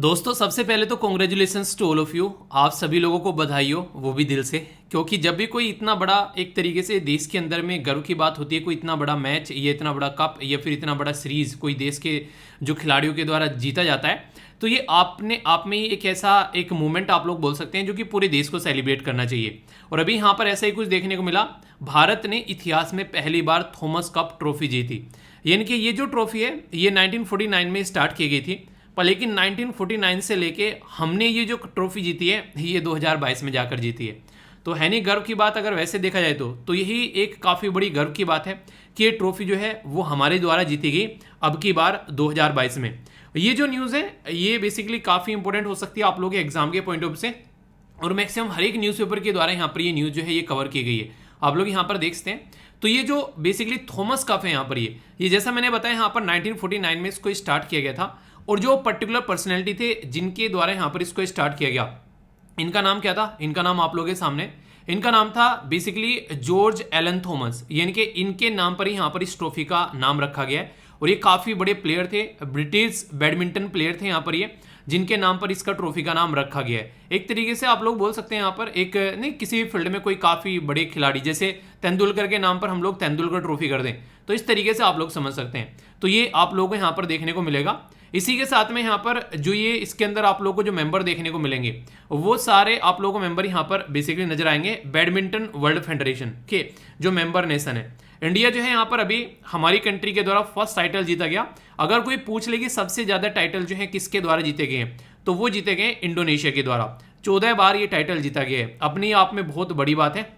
दोस्तों सबसे पहले तो congratulations to all of you. आप सभी लोगों को बधाई हो, वो भी दिल से। क्योंकि जब भी कोई इतना बड़ा एक तरीके से देश के अंदर में गर्व की बात होती है, कोई इतना बड़ा मैच या इतना बड़ा कप या फिर इतना बड़ा सीरीज कोई देश के जो खिलाड़ियों के द्वारा जीता जाता है, तो ये आपने आप में ही एक ऐसा एक मोमेंट आप लोग बोल सकते हैं जो कि पूरे देश को सेलिब्रेट करना चाहिए। और अभी यहाँ पर ऐसा ही कुछ देखने को मिला। भारत ने इतिहास में पहली बार थॉमस कप ट्रॉफी जीती। यानी कि ये जो ट्रॉफी है ये 1949 में स्टार्ट की गई थी, पर लेकिन 1949 से लेके हमने ये जो ट्रॉफी जीती है ये 2022 में जाकर जीती है। तो है नहीं गर्व की बात। अगर वैसे देखा जाए तो यही एक काफ़ी बड़ी गर्व की बात है कि ये ट्रॉफी जो है वो हमारे द्वारा जीती गई अब की बार 2022 में। ये जो न्यूज़ है ये बेसिकली काफ़ी इंपॉर्टेंट हो सकती है आप लोगों के एग्जाम के पॉइंट ऑफ से, और मैक्सिमम हर एक न्यूज़पेपर के द्वारा यहाँ पर ये न्यूज़ जो है ये कवर की गई है। आप लोग यहाँ पर देख सकते हैं। तो ये जो बेसिकली थॉमस कप है यहाँ पर ये जैसा मैंने बताया यहाँ पर 1949 में इसको स्टार्ट किया गया था। और जो पर्टिकुलर पर्सनैलिटी थे जिनके द्वारा यहाँ पर इसको स्टार्ट किया गया, इनका नाम क्या था? इनका नाम आप लोगों के सामने, इनका नाम था बेसिकली जॉर्ज एलन थॉमस। यानी कि इनके नाम पर ही यहाँ पर इस ट्रॉफी का नाम रखा गया है। और ये काफ़ी बड़े प्लेयर थे, ब्रिटिश बैडमिंटन प्लेयर थे यहाँ पर ये, जिनके नाम पर इसका ट्रॉफी का नाम रखा गया है। एक तरीके से आप लोग बोल सकते हैं यहाँ पर एक नहीं, किसी भी फील्ड में कोई काफ़ी बड़े खिलाड़ी, जैसे तेंदुलकर के नाम पर हम लोग तेंदुलकर ट्रॉफी कर दें, तो इस तरीके से आप लोग समझ सकते हैं। तो ये आप लोगों को यहाँ पर देखने को मिलेगा। इसी के साथ में यहाँ पर जो ये इसके अंदर आप लोगों को जो मेंबर देखने को मिलेंगे वो सारे आप लोगों को मेंबर यहाँ पर बेसिकली नजर आएंगे बैडमिंटन वर्ल्ड फेडरेशन के जो मेंबर नेशन है। इंडिया जो है यहाँ पर अभी हमारी कंट्री के द्वारा फर्स्ट टाइटल जीता गया। अगर कोई पूछ ले कि सबसे ज्यादा टाइटल जो है किसके द्वारा जीते गए हैं, तो वो जीते गए इंडोनेशिया के द्वारा। 14 बार ये टाइटल जीता गया है। अपने आप में बहुत बड़ी बात है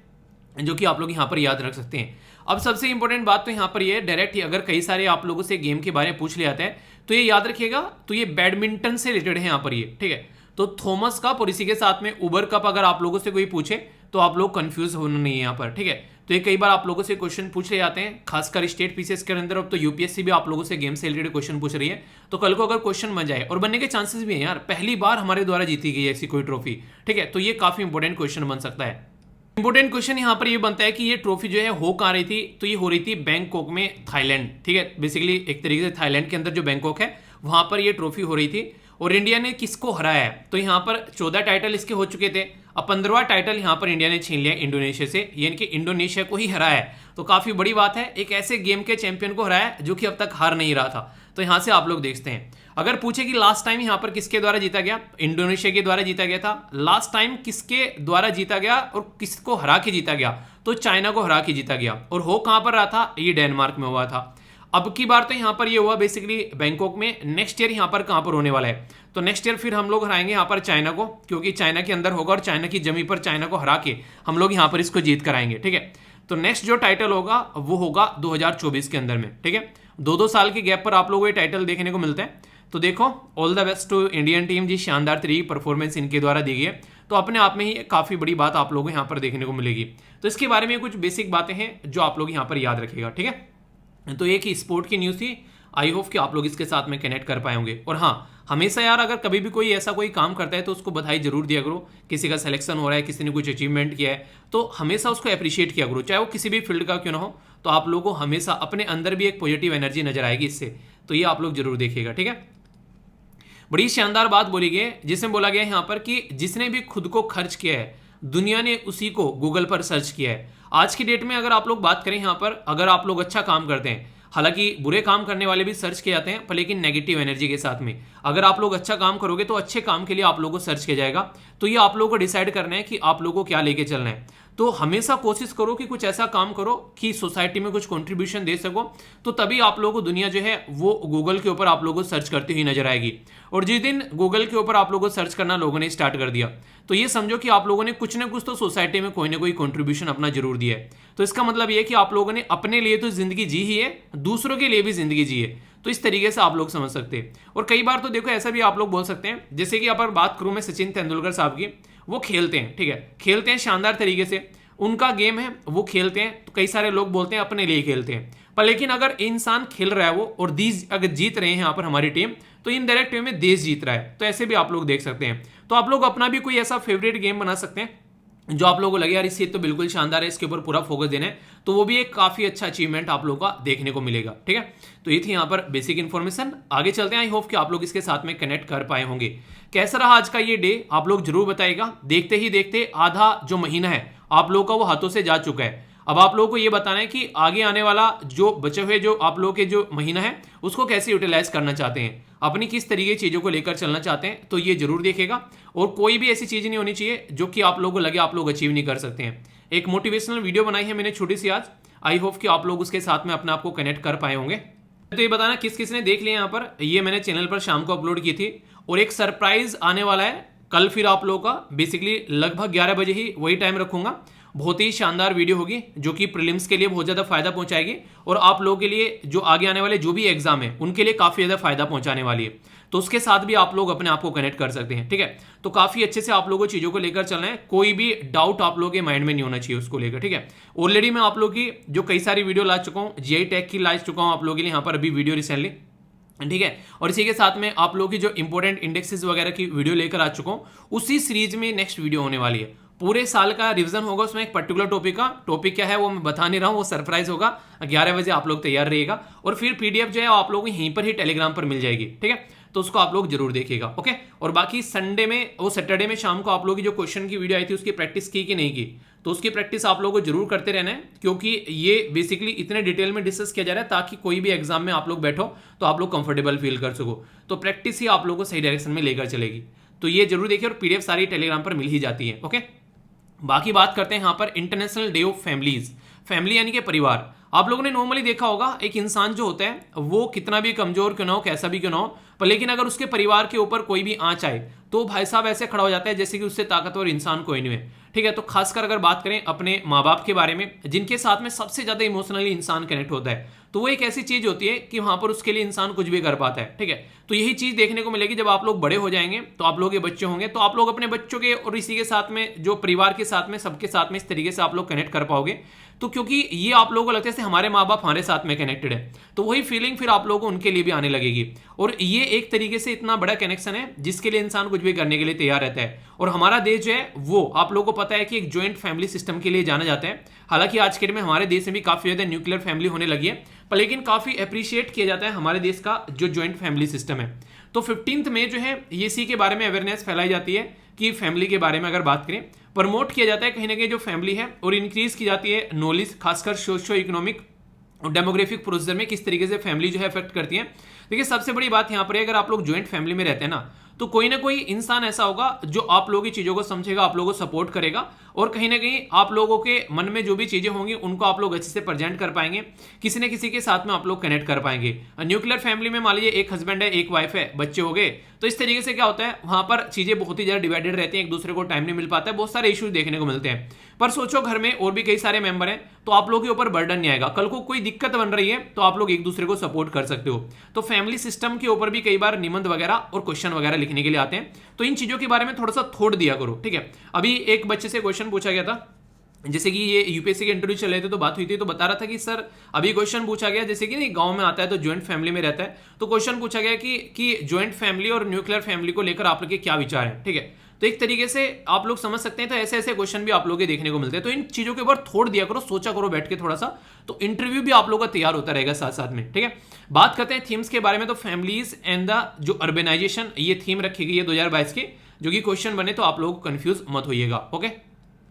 जो कि आप लोग यहाँ पर याद रख सकते हैं। अब सबसे इंपॉर्टेंट बात तो यहाँ पर ये डायरेक्ट ही अगर कई सारे आप लोगों से गेम के बारे में पूछ लिया जाता है तो ये याद रखिएगा, तो ये बैडमिंटन से रिलेटेड है यहाँ पर ये, ठीक है। तो थॉमस कप और इसी के साथ में उबर कप अगर आप लोगों से कोई पूछे तो आप लोग कंफ्यूज होना नहीं है यहाँ पर, ठीक है। तो ये कई बार आप लोगों से क्वेश्चन पूछ ले जाते हैं, खासकर स्टेट पीसीएस के अंदर। अब तो यूपीएससी भी आप लोगों से गेम से रिलेटेड क्वेश्चन पूछ रही है, तो कल को अगर क्वेश्चन बन जाए, और बनने के चांसेस भी हैं यार, पहली बार हमारे द्वारा जीती गई ऐसी कोई ट्रॉफी, ठीक है, तो ये काफी इंपॉर्टेंट क्वेश्चन बन सकता है। इंपॉर्टेंट क्वेश्चन यहाँ पर ये बनता है कि ये ट्रॉफी जो है हो कहाँ रही थी, तो ये हो रही थी बैंकॉक में, थाईलैंड, ठीक है। बेसिकली एक तरीके से थाईलैंड के अंदर जो बैंकॉक है वहां पर ये ट्रॉफी हो रही थी। और इंडिया ने किसको हराया है, तो यहाँ पर 14 टाइटल इसके हो चुके थे। अब 15वां टाइटल यहाँ पर इंडिया ने छीन लिया इंडोनेशिया से, यानी कि इंडोनेशिया को ही हराया है। तो काफी बड़ी बात है, एक ऐसे गेम के चैंपियन को हराया जो कि अब तक हार नहीं रहा था। तो यहाँ से आप लोग देखते हैं। अगर पूछे कि लास्ट टाइम यहाँ पर किसके द्वारा जीता गया, इंडोनेशिया के द्वारा जीता गया था। लास्ट टाइम किसके द्वारा जीता गया और किसको हरा के जीता गया, तो चाइना को हरा के जीता गया। और हो कहां पर रहा था, ये डेनमार्क में हुआ था। अब की बार तो यहाँ पर ये हुआ बेसिकली बैंकॉक में। नेक्स्ट ईयर यहाँ पर कहां पर होने वाला है, तो नेक्स्ट ईयर फिर हम लोग हराएंगे यहाँ पर चाइना को, क्योंकि चाइना के अंदर होगा और चाइना की जमीन पर चाइना को हरा के हम लोग यहाँ पर इसको जीत कराएंगे, ठीक है। तो नेक्स्ट जो टाइटल होगा वो होगा 2024 के अंदर में, ठीक है। 2-2 साल के गैप पर आप लोगों को ये टाइटल देखने को मिलता है। तो देखो, all the best to Indian team ji, शानदार तरीके परफॉर्मेंस इनके द्वारा दी गई है। तो अपने आप में ही काफी बड़ी बात आप लोगों को यहाँ पर देखने को मिलेगी। तो इसके बारे में कुछ बेसिक बातें हैं जो आप लोग यहाँ पर याद रखिएगा, ठीक है। तो एक ही स्पोर्ट की न्यूज़ थी, आई होप कि आप लोग इसके साथ में कनेक्ट कर पाए होंगे। और हाँ, हमेशा यार अगर कभी भी कोई ऐसा कोई काम करता है तो उसको बधाई जरूर दिया करो। किसी का सिलेक्शन हो रहा है, किसी ने कुछ अचीवमेंट किया है, तो हमेशा उसको अप्रिशिएट किया करो, चाहे वो किसी भी फील्ड का क्यों ना हो। तो आप लोगों को हमेशा अपने अंदर भी एक पॉजिटिव एनर्जी नजर आएगी इससे। तो ये आप लोग जरूर देखिएगा, ठीक है। बड़ी शानदार बात बोली गई है जिसमें बोला गया है यहाँ पर कि जिसने भी खुद को खर्च किया है दुनिया ने उसी को गूगल पर सर्च किया है। आज की डेट में अगर आप लोग बात करें यहाँ पर, अगर आप लोग अच्छा काम करते हैं, हालांकि बुरे काम करने वाले भी सर्च किए जाते हैं, पर लेकिन नेगेटिव एनर्जी के साथ में अगर आप लोग अच्छा काम करोगे तो अच्छे काम के लिए आप लोगों को सर्च किया जाएगा। तो ये आप लोगों को डिसाइड करना है कि आप लोगों को क्या लेके चलना है। तो हमेशा कोशिश करो कि कुछ ऐसा काम करो कि सोसाइटी में कुछ कंट्रीब्यूशन दे सको, तो तभी आप लोगों को दुनिया जो है वो गूगल के ऊपर आप लोगों को सर्च करती हुई नजर आएगी। और जिस दिन गूगल के ऊपर आप लोगों को सर्च करना लोगों ने स्टार्ट कर दिया, तो ये समझो कि आप लोगों ने कुछ ना कुछ तो सोसाइटी में कोई ना कोई कंट्रीब्यूशन अपना जरूर दिया है। तो इसका मतलब ये है कि आप लोगों ने अपने लिए तो जिंदगी जी ही है, दूसरों के लिए भी जिंदगी जी है। तो इस तरीके से आप लोग समझ सकते हैं। और कई बार तो देखो ऐसा भी आप लोग बोल सकते हैं, जैसे कि अगर बात करूं मैं सचिन तेंदुलकर साहब की, वो खेलते हैं, ठीक है, खेलते हैं शानदार तरीके से, उनका गेम है, वो खेलते हैं। तो कई सारे लोग बोलते हैं अपने लिए खेलते हैं, पर लेकिन अगर इंसान खेल रहा है वो और देश अगर जीत रहे हैं यहाँ पर हमारी टीम, तो इनडायरेक्ट वे में देश जीत रहा है। तो ऐसे भी आप लोग देख सकते हैं। तो आप लोग अपना भी कोई ऐसा फेवरेट गेम बना सकते हैं जो आप लोगों को लगे यार इससे तो बिल्कुल शानदार है, इसके ऊपर पूरा फोकस देना है, तो वो भी एक काफी अच्छा अचीवमेंट आप लोगों का देखने को मिलेगा। ठीक है, तो ये थी यहाँ पर बेसिक इन्फॉर्मेशन। आगे चलते हैं, आई होप कि आप लोग इसके साथ में कनेक्ट कर पाए होंगे। कैसा रहा आज का ये डे आप लोग जरूर बताइएगा। देखते ही देखते आधा जो महीना है आप लोगों का वो हाथों से जा चुका है। अब आप लोगों को ये बताना है कि आगे आने वाला जो बचे हुए जो आप लोगों के जो महीना है उसको कैसे यूटिलाइज करना चाहते हैं, अपनी किस तरीके की चीज़ों को लेकर चलना चाहते हैं, तो ये जरूर देखेगा। और कोई भी ऐसी चीज़ नहीं होनी चाहिए जो कि आप लोगों को लगे आप लोग अचीव नहीं कर सकते हैं। एक मोटिवेशनल वीडियो बनाई है मैंने छोटी सी आज, आई होप कि आप लोग उसके साथ में अपने आप को कनेक्ट कर पाए होंगे। तो ये बताना किस किस ने देख लिया यहाँ पर, ये मैंने चैनल पर शाम को अपलोड की थी। और एक सरप्राइज आने वाला है कल, फिर आप लोगों का बेसिकली लगभग 11 बजे ही वही टाइम रखूंगा। बहुत ही शानदार वीडियो होगी जो कि प्रीलिम्स के लिए बहुत ज़्यादा फायदा पहुंचाएगी और आप लोगों के लिए जो आगे आने वाले जो भी एग्जाम है उनके लिए काफ़ी ज़्यादा फायदा पहुंचाने वाली है। तो उसके साथ भी आप लोग अपने आप को कनेक्ट कर सकते हैं। ठीक है, तो काफ़ी अच्छे से आप लोगों को चीज़ों को लेकर चलना है, कोई भी डाउट आप लोगों के माइंड में नहीं होना चाहिए उसको लेकर। ठीक है, ऑलरेडी मैं आप लोगों की जो कई सारी वीडियो ला चुका हूँ, जीआई टैग की ला चुका हूँ आप लोगों के लिए यहाँ पर अभी वीडियो रिसेंटली। ठीक है, और इसी के साथ में आप लोगों की जो इंपॉर्टेंट इंडेक्सेस वगैरह की वीडियो लेकर आ चुका हूँ। उसी सीरीज में नेक्स्ट वीडियो होने वाली है, पूरे साल का रिवीजन होगा उसमें एक पर्टिकुलर टॉपिक का। टॉपिक क्या है वो मैं बता नहीं रहा हूँ, वो सरप्राइज होगा। 11 बजे आप लोग तैयार रहिएगा और फिर पीडीएफ जो है आप लोगों को यहीं पर ही टेलीग्राम पर मिल जाएगी। ठीक है, तो उसको आप लोग जरूर देखिएगा। ओके, और बाकी संडे में वो सैटरडे में शाम को आप लोगों की जो क्वेश्चन की वीडियो आई थी उसकी प्रैक्टिस की कि नहीं की, तो उसकी प्रैक्टिस आप लोगों को जरूर करते रहना है, क्योंकि ये बेसिकली इतने डिटेल में डिस्कस किया जा रहा है ताकि कोई भी एग्जाम में आप लोग बैठो तो आप लोग कंफर्टेबल फील कर सको। तो प्रैक्टिस ही आप लोगों को सही डायरेक्शन में लेकर चलेगी। तो ये जरूर देखिए, और पीडीएफ सारी टेलीग्राम पर मिल ही जाती है। ओके, बाकी बात करते हैं यहाँ पर international day of families. Family यानी कि परिवार। आप लोगों ने नॉर्मली देखा होगा एक इंसान जो होता है वो कितना भी कमजोर क्यों ना हो, कैसा भी क्यों ना हो, पर लेकिन अगर उसके परिवार के ऊपर कोई भी आंच आए तो भाई साहब ऐसे खड़ा हो जाता है जैसे कि उससे ताकतवर इंसान कोई नहीं है। ठीक है, तो खासकर अगर बात करें अपने माँ बाप के बारे में, जिनके साथ में सबसे ज्यादा इमोशनली इंसान कनेक्ट होता है, तो वो एक ऐसी चीज होती है कि वहां पर उसके लिए इंसान कुछ भी कर पाता है। ठीक है, तो यही चीज देखने को मिलेगी जब आप लोग बड़े हो जाएंगे, तो आप लोग के बच्चे होंगे, तो आप लोग अपने बच्चों के और इसी के साथ में जो परिवार के साथ में सबके साथ में इस तरीके से आप लोग कनेक्ट कर पाओगे। तो क्योंकि ये आप लोगों को लगता है जैसे हमारे माँ बाप हमारे साथ में कनेक्टेड है, तो वही फीलिंग फिर आप लोगों को उनके लिए भी आने लगेगी। और ये एक तरीके से इतना बड़ा कनेक्शन है जिसके लिए इंसान कुछ भी करने के लिए तैयार रहता है। और हमारा देश जो है वो आप लोगों को पता है कि एक ज्वाइंट फैमिली सिस्टम के लिए जाना जाता है। हालांकि आज के डेट में हमारे देश में भी काफी ज्यादा न्यूक्लियर फैमिली होने लगी है, पर लेकिन काफी अप्रिशिएट किया जाता है हमारे देश का जो ज्वाइंट फैमिली सिस्टम है। तो 15 मई जो है ये इसी के बारे में अवेयरनेस फैलाई जाती है कि फैमिली के बारे में अगर बात करें, प्रमोट किया जाता है कहीं ना कहीं जो फैमिली है, और इंक्रीज की जाती है नॉलेज, खासकर सोशो इकोनॉमिक और डेमोग्राफिक प्रोसीजर में किस तरीके से फैमिली जो है अफेक्ट करती है। देखिए सबसे बड़ी बात यहाँ पर है, अगर आप लोग ज्वाइंट फैमिली में रहते हैं ना, तो कोई ना कोई इंसान ऐसा होगा जो आप लोगों की चीजों को समझेगा, आप लोगों को सपोर्ट करेगा, और कहीं ना कहीं आप लोगों के मन में जो भी चीजें होंगी उनको आप लोग अच्छे से प्रेजेंट कर पाएंगे, किसी न किसी के साथ में आप लोग कनेक्ट कर पाएंगे। न्यूक्लियर फैमिली में मान लीजिए एक हस्बैंड है, एक वाइफ है, बच्चे हो गए, तो इस तरीके से क्या होता है वहां पर चीजें बहुत ही ज्यादा डिवाइडेड रहती हैं, एक दूसरे को टाइम नहीं मिल पाता है, बहुत सारे इश्यूज देखने को मिलते हैं। पर सोचो घर में और भी कई सारे मेंबर हैं, तो आप लोगों के ऊपर बर्डन नहीं आएगा। कल को कोई दिक्कत बन रही है तो आप लोग एक दूसरे को सपोर्ट कर सकते हो। तो फैमिली सिस्टम के ऊपर भी कई बार निबंध वगैरह और क्वेश्चन वगैरह लिखने के लिए आते हैं, तो इन चीजों के बारे में थोड़ा सा थोड़ दिया करो। ठीक है, अभी एक बच्चे से क्वेश्चन पूछा गया था, जैसे कि ये यूपीएससी के इंटरव्यू चल रहे थे तो बात हुई थी, तो बता रहा था कि सर अभी क्वेश्चन पूछा गया, जैसे कि नहीं गांव में आता है तो ज्वाइंट फैमिली में रहता है, तो क्वेश्चन पूछा गया कि ज्वाइंट फैमिली और न्यूक्लियर फैमिली को लेकर आप लोग के क्या विचार हैं। ठीक है, तो एक तरीके से आप लोग समझ सकते हैं, तो ऐसे ऐसे क्वेश्चन भी आप लोग के देखने को मिलते हैं। तो इन चीजों के ऊपर थोड़ दिया करो, सोचा करो बैठ के थोड़ा सा, तो इंटरव्यू भी आप लोगों का तैयार होता रहेगा साथ साथ में। ठीक है, बात करते हैं थीम्स के बारे में, तो फैमिलीज एंड द जो अर्बेनाइजेशन, ये थीम रखी गई है 2022 की, जो कि क्वेश्चन बने तो आप लोग को कंफ्यूज मत होइएगा। ओके,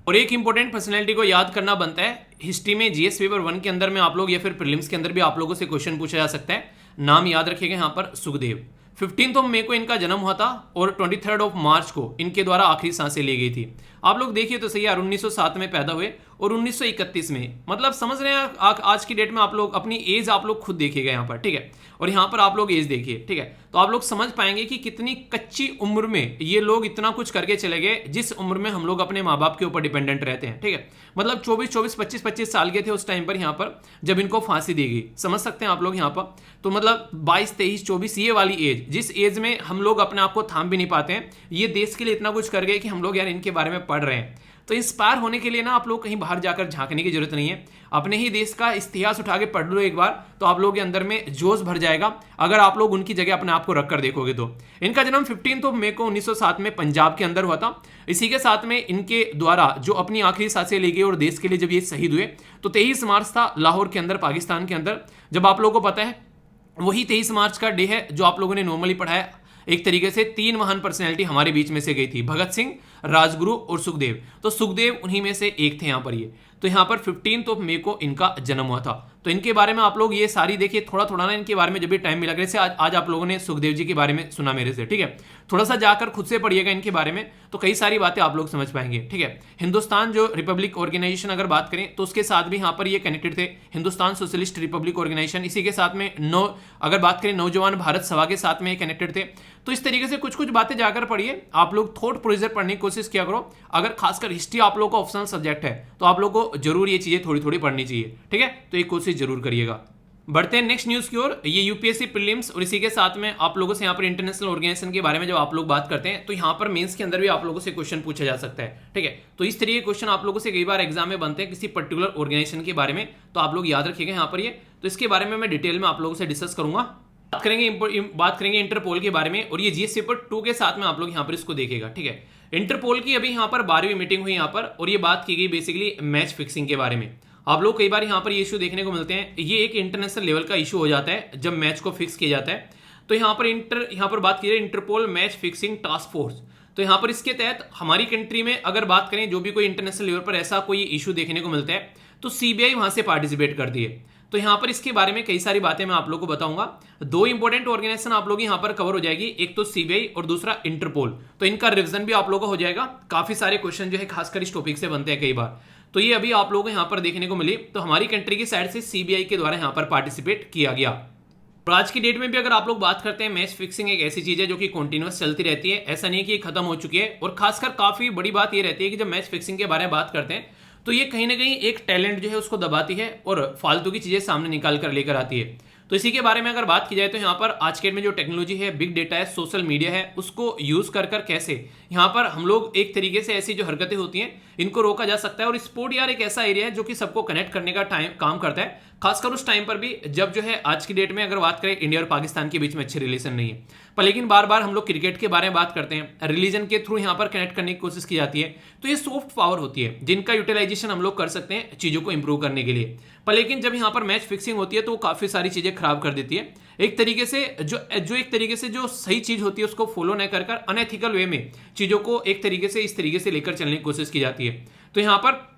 और एक इंपॉर्टेंट पर्सनैलिटी को याद करना बनता है हिस्ट्री में, जीएस पेपर 1 के अंदर में आप लोग या फिर प्रीलिम्स के अंदर भी आप लोगों से क्वेश्चन पूछा जा सकता है। नाम याद रखिएगा यहाँ पर सुखदेव। 15 मई को इनका जन्म हुआ था और 23 मार्च को इनके द्वारा आखिरी सांसें ली गई थी। आप लोग देखिए तो सही यार, 1907 में पैदा हुए और 1931 में, मतलब समझ रहे हैं आज की डेट में आप लोग अपनी एज आप लोग खुद देखिएगा यहाँ पर। ठीक है, और यहाँ पर आप लोग एज देखिए। ठीक है, तो आप लोग समझ पाएंगे कि कितनी कच्ची उम्र में ये लोग इतना कुछ करके चले गए, जिस उम्र में हम लोग अपने माँ बाप के ऊपर डिपेंडेंट रहते हैं। ठीक है, मतलब 24, 25 साल के थे उस टाइम पर यहाँ पर जब इनको फांसी दी गई। समझ सकते हैं आप लोग यहाँ पर, तो मतलब 22, 23, 24 ये वाली एज, जिस एज में हम लोग अपने आप को थाम भी नहीं पाते हैं, ये देश के लिए इतना कुछ कर गए कि हम लोग यार इनके बारे में पढ़ रहे हैं। तो इंस्पायर होने के लिए ना आप लोग कहीं बाहर जाकर झांकने की जरूरत नहीं है, अपने ही देश का इतिहास उठा के पढ़ लो एक बार, तो आप लोगों के अंदर में जोश भर जाएगा अगर आप लोग उनकी जगह अपने आप को रख कर देखोगे तो। इनका जन्म 15 मई को 1907 में पंजाब के अंदर हुआ था। इसी के साथ में इनके द्वारा जो अपनी आखिरी सांसें ली गई और देश के लिए जब ये शहीद हुए तो 23 मार्च था लाहौर के अंदर, पाकिस्तान के अंदर। जब आप लोगों को पता है वही 23 मार्च का डे है जो आप लोगों ने नॉर्मली पढ़ा है। एक तरीके से 3 महान पर्सनैलिटी हमारे बीच में से गई थी, भगत सिंह, राजगुरु और सुखदेव। तो सुखदेव उन्हीं में से एक थे यहाँ पर ये। तो यहाँ पर 15 मई को इनका जन्म हुआ था। तो इनके बारे में आप लोग ये सारी देखिए, थोड़ा थोड़ा ना इनके बारे में जब भी टाइम मिला, जैसे आज आप लोगों ने सुखदेव जी के बारे में सुना मेरे से, ठीक है, थोड़ा सा जाकर खुद से पढ़िएगा इनके बारे में, तो कई सारी बातें आप लोग समझ पाएंगे, ठीक है। हिंदुस्तान जो रिपब्लिक ऑर्गेनाइजेशन अगर बात करें तो उसके साथ भी यहाँ पर ये कनेक्टेड थे, हिंदुस्तान सोशलिस्ट रिपब्लिक ऑर्गेनाइजेशन। इसी के साथ में अगर बात करें नौजवान भारत सभा के साथ में कनेक्टेड थे। तो इस तरीके से कुछ कुछ बातें जाकर पढ़िए, आप लोग थॉट प्रोसीजर पढ़ने की कोशिश किया करो। अगर खासकर हिस्ट्री आप लोग का ऑप्शनल सब्जेक्ट है तो आप लोग को जरूर ये चीजें थोड़ी थोड़ी पढ़नी चाहिए, ठीक है। तो एक कोशिश जरूर करिएगा। बढ़ते हैं नेक्स्ट न्यूज की ओर। ये यूपीएससी प्रीलिम्स और इसी के साथ में आप लोगों से यहाँ पर इंटरनेशनल ऑर्गेनाइजेशन के बारे में जब आप लोग बात करते हैं तो यहाँ पर मेंस के अंदर भी आप लोगों से क्वेश्चन पूछा जा सकता है, ठीक है। तो इस तरीके के क्वेश्चन आप लोगों से कई बार एग्जाम में बनते हैं किसी पर्टिकुलर ऑर्गेनाइजेशन के बारे में, तो आप लोग याद रखिएगा यहाँ पर ये। तो इसके बारे में मैं डिटेल में आप लोगों से डिस्कस करूंगा। बात करेंगे इंटरपोल के बारे में, और ये जीएस पेपर 2 के साथ में आप लोग यहाँ पर इसको देखिएगा, ठीक है। इंटरपोल की अभी यहाँ पर 12वीं मीटिंग हुई यहाँ पर, और ये बात की गई बेसिकली मैच फिक्सिंग के बारे में। आप लोग कई बार यहाँ पर ये इशू देखने को मिलते हैं, ये एक इंटरनेशनल लेवल का इशू हो जाता है जब मैच को फिक्स किया जाता है। तो यहाँ पर बात की जाए Interpol match fixing task force. तो यहाँ पर इसके तहत हमारी कंट्री में अगर बात करें जो भी कोई इंटरनेशनल लेवल पर ऐसा कोई इशू देखने को मिलता है तो सीबीआई वहां से पार्टिसिपेट करती है। तो यहाँ पर इसके बारे में कई सारी बातें मैं आप लोगों को बताऊंगा। 2 इंपॉर्टेंट ऑर्गेनाइजेशन आप लोग यहाँ पर कवर हो जाएगी, एक तो सीबीआई और दूसरा इंटरपोल। तो इनका रिवीजन भी आप लोगों को हो जाएगा। काफी सारे क्वेश्चन जो है खासकर इस टॉपिक से बनते हैं कई बार, तो ये अभी आप लोगों को यहाँ पर देखने को मिली। तो हमारी कंट्री की साइड से सीबीआई के द्वारा यहाँ पर पार्टिसिपेट किया गया। और आज की डेट में भी अगर आप लोग बात करते हैं, मैच फिक्सिंग एक ऐसी चीज है जो कि कंटिन्यूअस चलती रहती है, ऐसा नहीं कि खत्म हो चुकी है। और खासकर काफी बड़ी बात ये रहती है कि जब मैच फिक्सिंग के बारे में बात करते हैं तो ये कहीं ना कहीं एक टैलेंट जो है उसको दबाती है और फालतू की चीजें सामने निकाल कर लेकर आती है। तो इसी के बारे में अगर बात की जाए तो यहाँ पर आज के डेट में जो टेक्नोलॉजी है, बिग डेटा है, सोशल मीडिया है, उसको यूज कर कैसे यहाँ पर हम लोग एक तरीके से ऐसी जो हरकतें होती हैं इनको रोका जा सकता है। और स्पोर्ट यार एक ऐसा एरिया है जो कि सबको कनेक्ट करने का काम करता है, खासकर उस टाइम पर भी जब जो है आज की डेट में अगर बात करें इंडिया और पाकिस्तान के बीच में अच्छे रिलेशन नहीं है। पर लेकिन बार बार हम लोग क्रिकेट के बारे में बात करते हैं, रिलीजन के थ्रू यहाँ पर कनेक्ट करने की कोशिश की जाती है। तो ये सॉफ्ट पावर होती है जिनका यूटिलाइजेशन हम लोग कर सकते हैं चीजों को इंप्रूव करने के लिए। पर लेकिन जब यहाँ पर मैच फिक्सिंग होती है तो वो काफी सारी चीजें खराब कर देती है। एक तरीके से जो सही चीज होती है उसको फॉलो न कर अनएथिकल वे में चीजों को एक तरीके से इस तरीके से लेकर चलने की कोशिश की जाती है। तो यहाँ पर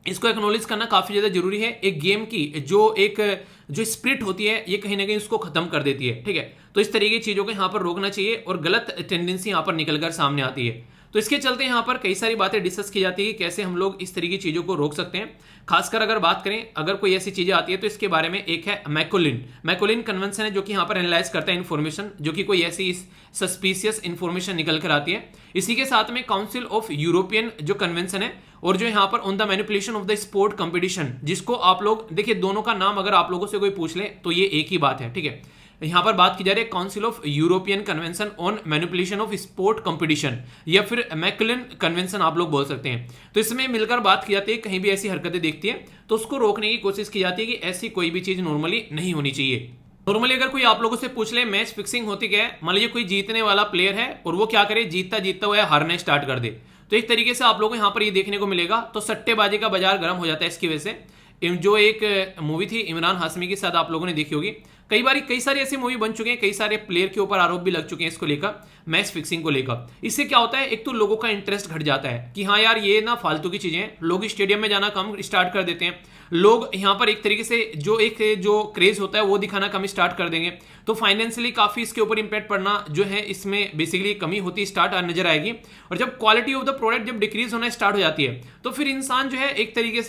इसको एक्नॉलेज करना काफी ज्यादा जरूरी है। एक गेम की जो स्पिरिट होती है ये कहीं ना कहीं उसको खत्म कर देती है, ठीक है। तो इस तरीके की चीजों को यहाँ पर रोकना चाहिए और गलत टेंडेंसी यहाँ पर निकलकर सामने आती है। तो इसके चलते यहाँ पर कई सारी बातें डिस्कस की जाती है कैसे हम लोग इस तरीके की चीजों को रोक सकते हैं। खासकर अगर बात करें अगर कोई ऐसी चीजें आती है तो इसके बारे में एक है मैकोलिन कन्वेंशन है जो कि यहाँ पर एनालाइज करता है इन्फॉर्मेशन जो कि कोई ऐसी सस्पिशियस इन्फॉर्मेशन निकल कर आती है। इसी के साथ में काउंसिल ऑफ यूरोपियन जो कन्वेंशन है और जो यहाँ पर on the manipulation of the sport competition, जिसको आप लोग देखिए दोनों का नाम अगर आप लोगों से कोई पूछ ले तो ये एक ही बात है, ठीक है। यहाँ पर बात की जा रही है council of European convention on manipulation of sport competition या फिर मैकुलिन कन्वेंशन आप लोग बोल सकते हैं। तो इसमें मिलकर बात की जाती है कहीं भी ऐसी हरकतें देखती है तो उसको रोकने की कोशिश की जाती है कि ऐसी कोई भी चीज नॉर्मली नहीं होनी चाहिए। नॉर्मली अगर कोई आप लोगों से पूछ ले मैच फिक्सिंग होती क्या है, मान लीजिए कोई जीतने वाला प्लेयर है और वो क्या करे, जीतता हुआ हारना स्टार्ट कर दे, तो एक तरीके से आप लोगों को यहाँ पर ये देखने को मिलेगा। तो सट्टेबाजी का बाजार गर्म हो जाता है इसकी वजह से। जो एक मूवी थी इमरान हाशमी के साथ आप लोगों ने देखी होगी, कई सारी ऐसी मूवी बन चुके हैं, कई सारे प्लेयर के ऊपर आरोप भी लग चुके हैं इसको लेकर, मैच फिक्सिंग को लेकर। इससे क्या होता है, एक तो लोगों का इंटरेस्ट घट जाता है कि हाँ यार ये ना फालतू की चीजें हैं, लोग स्टेडियम में जाना कम स्टार्ट कर देते हैं, लोग यहाँ पर एक तरीके से जो क्रेज होता है वो दिखाना कम स्टार्ट कर देंगे। तो फाइनेंशियली काफी इसके ऊपर इंपैक्ट पड़ना जो है इसमें बेसिकली कमी होती स्टार्ट नजर आएगी। और जब क्वालिटी ऑफ द प्रोडक्ट जब डिक्रीज होना स्टार्ट हो जाती है तो फिर इंसान जो है एक तरीके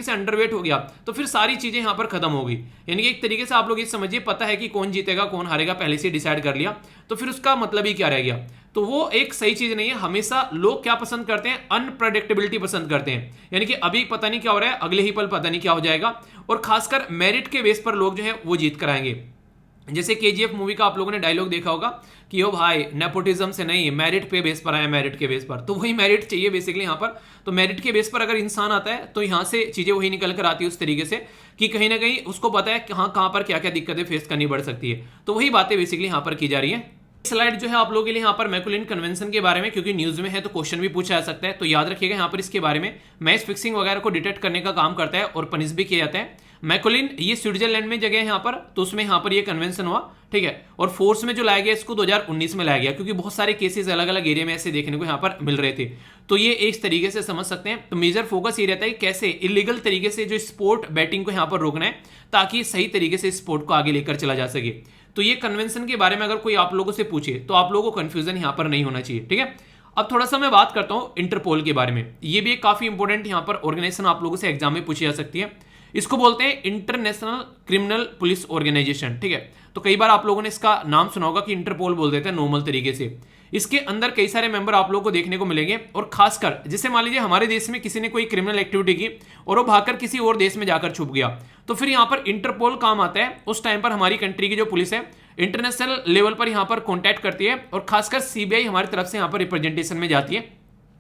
से अंडरवेट हो गया, तो फिर सारी चीजें यहाँ पर खत्म होगी। यानी कि एक तरीके से आप लोग ये समझिए पता है कि कौन जीतेगा कौन हारेगा पहले से डिसाइड कर लिया, तो फिर उसका मतलब ही क्या रह गया। तो वो एक सही चीज नहीं है। हमेशा लोग क्या पसंद करते हैं, अनप्रेडिक्टेबिलिटी पसंद करते हैं, यानी कि अभी पता नहीं क्या हो रहा है, अगले ही पल पता नहीं क्या हो जाएगा, और खासकर मेरिट के बेस पर लोग जो है वो जीत कर आएंगे। जैसे केजीएफ मूवी का आप लोगों ने डायलॉग देखा होगा कि ओ भाई नेपोटिज्म से नहीं, मेरिट पे बेस पर आया, मेरिट के बेस पर। तो वही मेरिट चाहिए बेसिकली यहाँ पर। तो मेरिट के बेस पर अगर इंसान आता है तो यहाँ से चीजें वही निकल कर आती है उस तरीके से कि कहीं ना कहीं उसको पता है कि हाँ कहाँ पर क्या क्या दिक्कतें फेस करनी पड़ सकती है। तो वही बातें बेसिकली यहाँ पर की जा रही है। स्लाइड जो है आप लोगों के लिए यहाँ पर मैकुलिन कन्वेंशन के बारे में, क्योंकि न्यूज में है तो क्वेश्चन भी पूछा जा सकता है, तो याद रखिएगा यहाँ पर इसके बारे में। मैच फिक्सिंग वगैरह को डिटेक्ट करने का काम करता है और पनिश भी किया जाता है। मैकुलिन ये स्विट्जरलैंड में जगह है यहाँ पर, तो उसमें यहाँ पर ये कन्वेंशन हुआ, ठीक है। और फोर्स में जो लाया गया इसको 2019 में लाया गया, क्योंकि बहुत सारे केसेस अलग अलग एरिया में ऐसे देखने को यहाँ पर मिल रहे थे। तो ये एक तरीके से समझ सकते हैं। तो मेजर फोकस ये रहता है कि कैसे इलीगल तरीके से जो स्पोर्ट बैटिंग को यहाँ पर रोकना है, ताकि सही तरीके से स्पोर्ट को आगे लेकर चला जा सके। तो ये कन्वेंशन के बारे में अगर कोई आप लोगों से पूछे तो आप लोगों को कंफ्यूजन यहाँ पर नहीं होना चाहिए, ठीक है। अब थोड़ा सा मैं बात करता हूँ इंटरपोल के बारे में। ये भी एक काफी इंपॉर्टेंट यहाँ पर ऑर्गेनाइजेशन आप लोगों से एग्जाम में पूछी जा सकती है। इसको बोलते हैं इंटरनेशनल क्रिमिनल पुलिस ऑर्गेनाइजेशन, ठीक है। तो कई बार आप लोगों ने इसका नाम सुना होगा कि इंटरपोल बोल देते हैं नॉर्मल तरीके से। इसके अंदर कई सारे मेंबर आप लोगों को देखने को मिलेंगे, और खासकर जैसे मान लीजिए हमारे देश में किसी ने कोई क्रिमिनल एक्टिविटी की और वो भागकर किसी और देश में जाकर छुप गया, तो फिर यहाँ पर इंटरपोल काम आता है। उस टाइम पर हमारी कंट्री की जो पुलिस है इंटरनेशनल लेवल पर यहाँ पर कॉन्टैक्ट करती है, और खासकर सीबीआई हमारी तरफ से यहाँ पर रिप्रेजेंटेशन में जाती है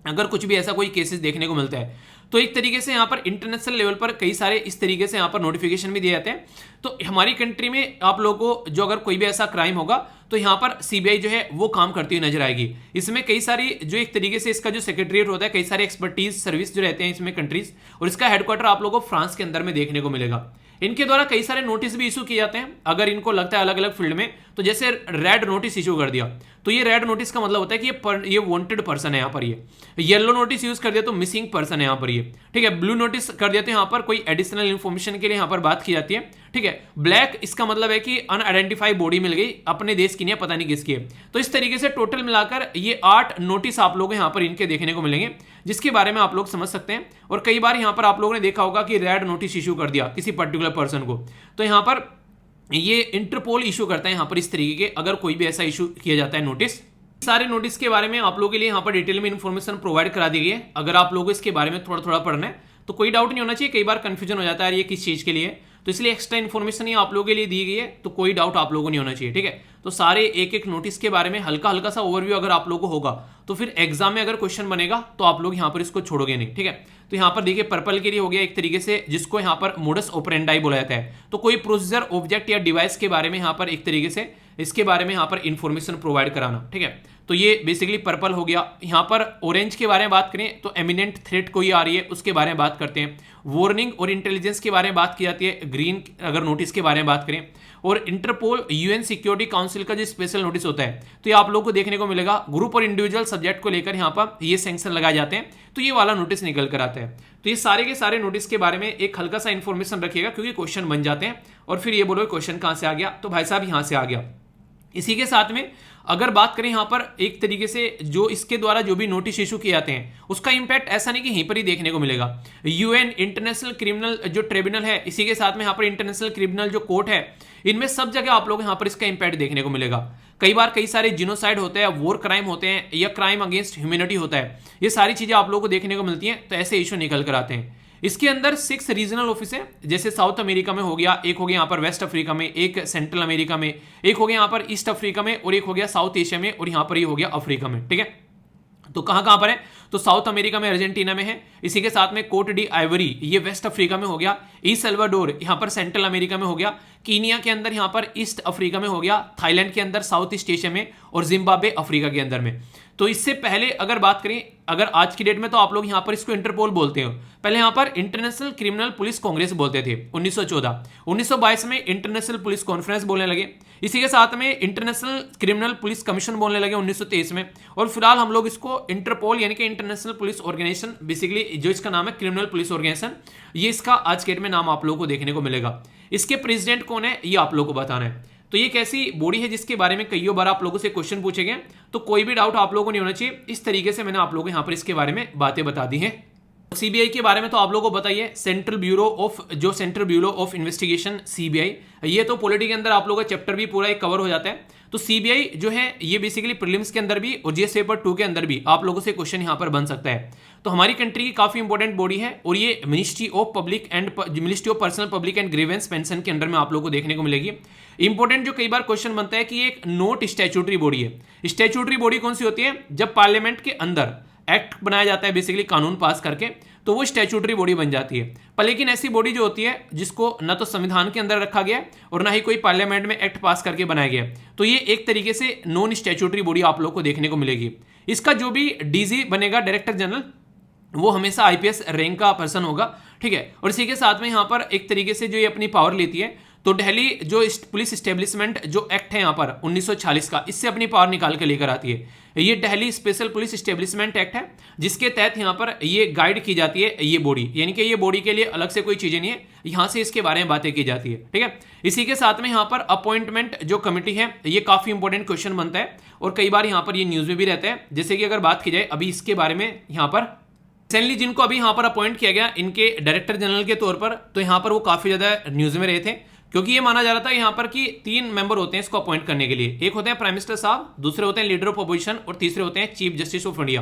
अगर कुछ भी ऐसा कोई केसेस देखने को मिलता है। तो एक तरीके से यहाँ पर इंटरनेशनल लेवल पर कई सारे इस तरीके से यहाँ पर नोटिफिकेशन भी दिए जाते हैं। तो हमारी कंट्री में आप लोगों को जो अगर कोई भी ऐसा क्राइम होगा तो यहाँ पर सीबीआई जो है वो काम करती हुई नजर आएगी। इसमें कई सारी जो एक तरीके से इसका जो सेक्रेटरीट होता है, कई सारे एक्सपर्टीज सर्विस जो रहते हैं इसमें कंट्रीज, और इसका हेडक्वार्टर आप लोगों को फ्रांस के अंदर में देखने को मिलेगा। इनके द्वारा कई सारे नोटिस भी इशू किए जाते हैं अगर इनको लगता है अलग अलग फील्ड में। तो जैसे रेड नोटिस इशू कर दिया, तो ये रेड नोटिस का मतलब होता है कि ये वांटेड पर्सन है यहाँ पर। ये येलो नोटिस यूज कर दिया तो मिसिंग पर्सन है यहाँ पर ये, ठीक है। ब्लू नोटिस कर दिया तो यहाँ पर कोई एडिशनल इन्फॉर्मेशन के लिए यहाँ पर बात की जाती है, ठीक है। ब्लैक इसका मतलब है कि अनआइडेंटिफाइड बॉडी मिल गई, अपने देश की नहीं है, पता नहीं किसकी है। तो इस तरीके से टोटल मिलाकर ये 8 नोटिस आप लोगों को यहाँ पर इनके देखने को मिलेंगे, जिसके बारे में आप लोग समझ सकते हैं। और कई बार यहाँ पर आप लोगों ने देखा होगा कि रेड नोटिस इशू कर दिया किसी पर्टिकुलर पर्सन को, तो यहाँ पर ये इंटरपोल इशू करता है यहाँ पर इस तरीके के, अगर कोई भी ऐसा इशू किया जाता है नोटिस। सारे नोटिस के बारे में आप लोगों के लिए यहाँ पर डिटेल में इन्फॉर्मेशन प्रोवाइड करा दी गई है। अगर आप लोगों को इसके बारे में थोड़ा थोड़ा पढ़ना है तो कोई डाउट नहीं होना चाहिए। कई बार कंफ्यूजन हो जाता है ये किस चीज के लिए, तो इसलिए एक्स्ट्रा इन्फॉर्मेशन ये आप लोगों के लिए दी गई है, तो कोई डाउट आप लोगों को नहीं होना चाहिए, ठीक है। तो सारे एक एक नोटिस के बारे में हल्का हल्का सा ओवरव्यू अगर आप लोगों को होगा तो फिर एग्जाम में अगर क्वेश्चन बनेगा तो आप लोग यहाँ पर इसको छोड़ोगे नहीं, ठीक है। तो यहाँ पर देखिए पर्पल के लिए हो गया एक तरीके से, जिसको यहाँ पर मोडस ऑपरेंडाई बोला जाता है। तो कोई प्रोसीजर, ऑब्जेक्ट या डिवाइस के बारे में यहाँ पर एक तरीके से इसके बारे में यहाँ पर इंफॉर्मेशन प्रोवाइड कराना, ठीक है। तो ये बेसिकली पर्पल हो गया। यहाँ पर ऑरेंज के बारे में बात करें तो एमिनेंट थ्रेट कोई आ रही है उसके बारे में बात करते हैं। वार्निंग और इंटेलिजेंस के बारे में बात की जाती है। ग्रीन अगर नोटिस के बारे में बात करें, और इंटरपोल यूएन सिक्योरिटी काउंसिल का जो स्पेशल नोटिस होता है तो ये आप लोगों को देखने को मिलेगा। ग्रुप और इंडिविजुअल सब्जेक्ट को लेकर यहाँ पर ये सैंक्शन लगाए जाते हैं, तो ये वाला नोटिस निकल कर आता है। तो ये सारे के सारे नोटिस के बारे में एक हल्का सा इंफॉर्मेशन रखिएगा, क्योंकि क्वेश्चन बन जाते हैं और फिर ये बोलो क्वेश्चन कहाँ से आ गया, तो भाई साहब यहाँ से आ गया। इसी के साथ में अगर बात करें यहाँ पर एक तरीके से जो इसके द्वारा जो भी नोटिस इशू किए जाते हैं उसका इंपैक्ट ऐसा नहीं कि यहीं पर ही देखने को मिलेगा। यूएन इंटरनेशनल क्रिमिनल जो ट्रिब्यूनल है, इसी के साथ में यहाँ पर इंटरनेशनल क्रिमिनल जो कोर्ट है, इनमें सब जगह आप लोग यहाँ पर इसका इंपैक्ट देखने को मिलेगा। कई बार कई सारे जिनोसाइड होते हैं, वॉर क्राइम होते हैं, या क्राइम अगेंस्ट ह्यूमैनिटी होता है, ये सारी चीजें आप लोगों को देखने को मिलती हैं। तो ऐसे इशू निकल कर आते हैं। इसके अंदर 6 रीजनल ऑफिस है, जैसे साउथ अमेरिका में हो गया, एक हो गया यहाँ पर वेस्ट अफ्रीका में, एक सेंट्रल अमेरिका में, एक हो गया यहाँ पर ईस्ट अफ्रीका में, और एक हो गया साउथ एशिया में, और यहाँ पर ये हो गया अफ्रीका में, ठीक है। तो कहां कहां पर है, तो साउथ अमेरिका में अर्जेंटीना में है, इसी के साथ में कोट डी आइवरी ये वेस्ट अफ्रीका में हो गया, ई सल्वाडोर यहाँ पर सेंट्रल अमेरिका में हो गया, कीनिया के अंदर यहाँ पर ईस्ट अफ्रीका में हो गया, थाईलैंड के अंदर साउथ ईस्ट एशिया में, और जिम्बाब्वे अफ्रीका के अंदर में। तो इससे पहले अगर बात करें, अगर आज की डेट में, तो आप लोग यहाँ पर इसको इंटरपोल बोलते हो, पहले यहाँ पर इंटरनेशनल क्रिमिनल पुलिस कांग्रेस बोलते थे 1914। 1922 में इंटरनेशनल पुलिस कॉन्फ्रेंस बोलने लगे, इसी के साथ में इंटरनेशनल क्रिमिनल पुलिस कमीशन बोलने लगे 1923 में, और फिलहाल हम लोग इसको इंटरपोल यानी कि इंटरनेशनल पुलिस ऑर्गेनाइजेशन, बेसिकली जो इसका नाम है क्रिमिनल पुलिस ऑर्गेनाइजेशन, ये इसका आज के डेट में नाम आप लोगों को देखने को मिलेगा। इसके प्रेसिडेंट कौन है ये आप लोगों को बताना है। तो ये कैसी बॉडी है जिसके बारे में कई बार आप लोगों से क्वेश्चन पूछे गए, तो कोई भी डाउट आप लोगों को नहीं होना चाहिए। इस तरीके से मैंने आप लोगों को यहाँ पर इसके बारे में बातें बता दी हैं। सीबीआई के बारे में तो आप लोगों को बताइए, central bureau of investigation CBI, ये तो पॉलिटी के अंदर आप लोगों का चैप्टर भी पूरा एक कवर हो जाता है। तो सीबीआई जो है ये बेसिकली प्रीलिम्स के अंदर भी और जीएस पेपर 2 के अंदर भी आप लोगों से क्वेश्चन यहां पर बन सकता है। तो हमारी कंट्री की काफी इंपॉर्टेंट बॉडी है और ये ministry of personnel public and grievance pension के अंदर में आप लोगों को देखने को मिलेगी। इंपॉर्टेंट जो कई बार क्वेश्चन बनता है कि एक नॉट स्टैट्यूटरी बॉडी है। स्टैट्यूटरी बॉडी कौन सी होती है? जब पार्लियामेंट के अंदर एक्ट बनाया जाता है, बेसिकली कानून पास करके, तो वो स्टैट्यूटरी बॉडी बन जाती है। पर लेकिन ऐसी बॉडी जो होती है जिसको न तो संविधान के अंदर रखा गया और ना ही कोई पार्लियामेंट में एक्ट पास करके बनाया गया, तो ये एक तरीके से नॉन स्टैट्यूटरी बॉडी आप लोग को देखने को मिलेगी। इसका जो भी डीजी बनेगा, डायरेक्टर जनरल, वो हमेशा आईपीएस रैंक का पर्सन होगा, ठीक है। और इसी के साथ में यहाँ पर एक तरीके से जो ये अपनी पावर लेती है, तो दिल्ली जो पुलिस इस्टेब्लिशमेंट जो एक्ट है यहाँ पर 1946 का, इससे अपनी पावर निकाल के लेकर आती है। ये Delhi special police establishment act है, जिसके तहत यहाँ पर ये गाइड की जाती है ये बॉडी, यानी कि ये बॉडी के लिए अलग से कोई चीजें नहीं है, यहाँ से इसके बारे में बातें की जाती है, ठीक है। इसी के साथ में यहाँ पर अपॉइंटमेंट जो कमिटी है, ये काफी इंपॉर्टेंट क्वेश्चन बनता है और कई बार यहाँ पर ये न्यूज में भी रहता है। जैसे कि अगर बात की जाए अभी इसके बारे में, यहाँ पर रिसेंटली जिनको अभी यहाँ पर अपॉइंट किया गया इनके डायरेक्टर जनरल के तौर पर, तो यहाँ पर वो काफी ज्यादा न्यूज में रहे थे, क्योंकि ये माना जा रहा था यहाँ पर कि 3 मेंबर होते हैं इसको अपॉइंट करने के लिए। एक होते हैं प्राइम मिनिस्टर साहब, दूसरे होते हैं लीडर ऑफ अपोजिशन और तीसरे होते हैं चीफ जस्टिस ऑफ इंडिया।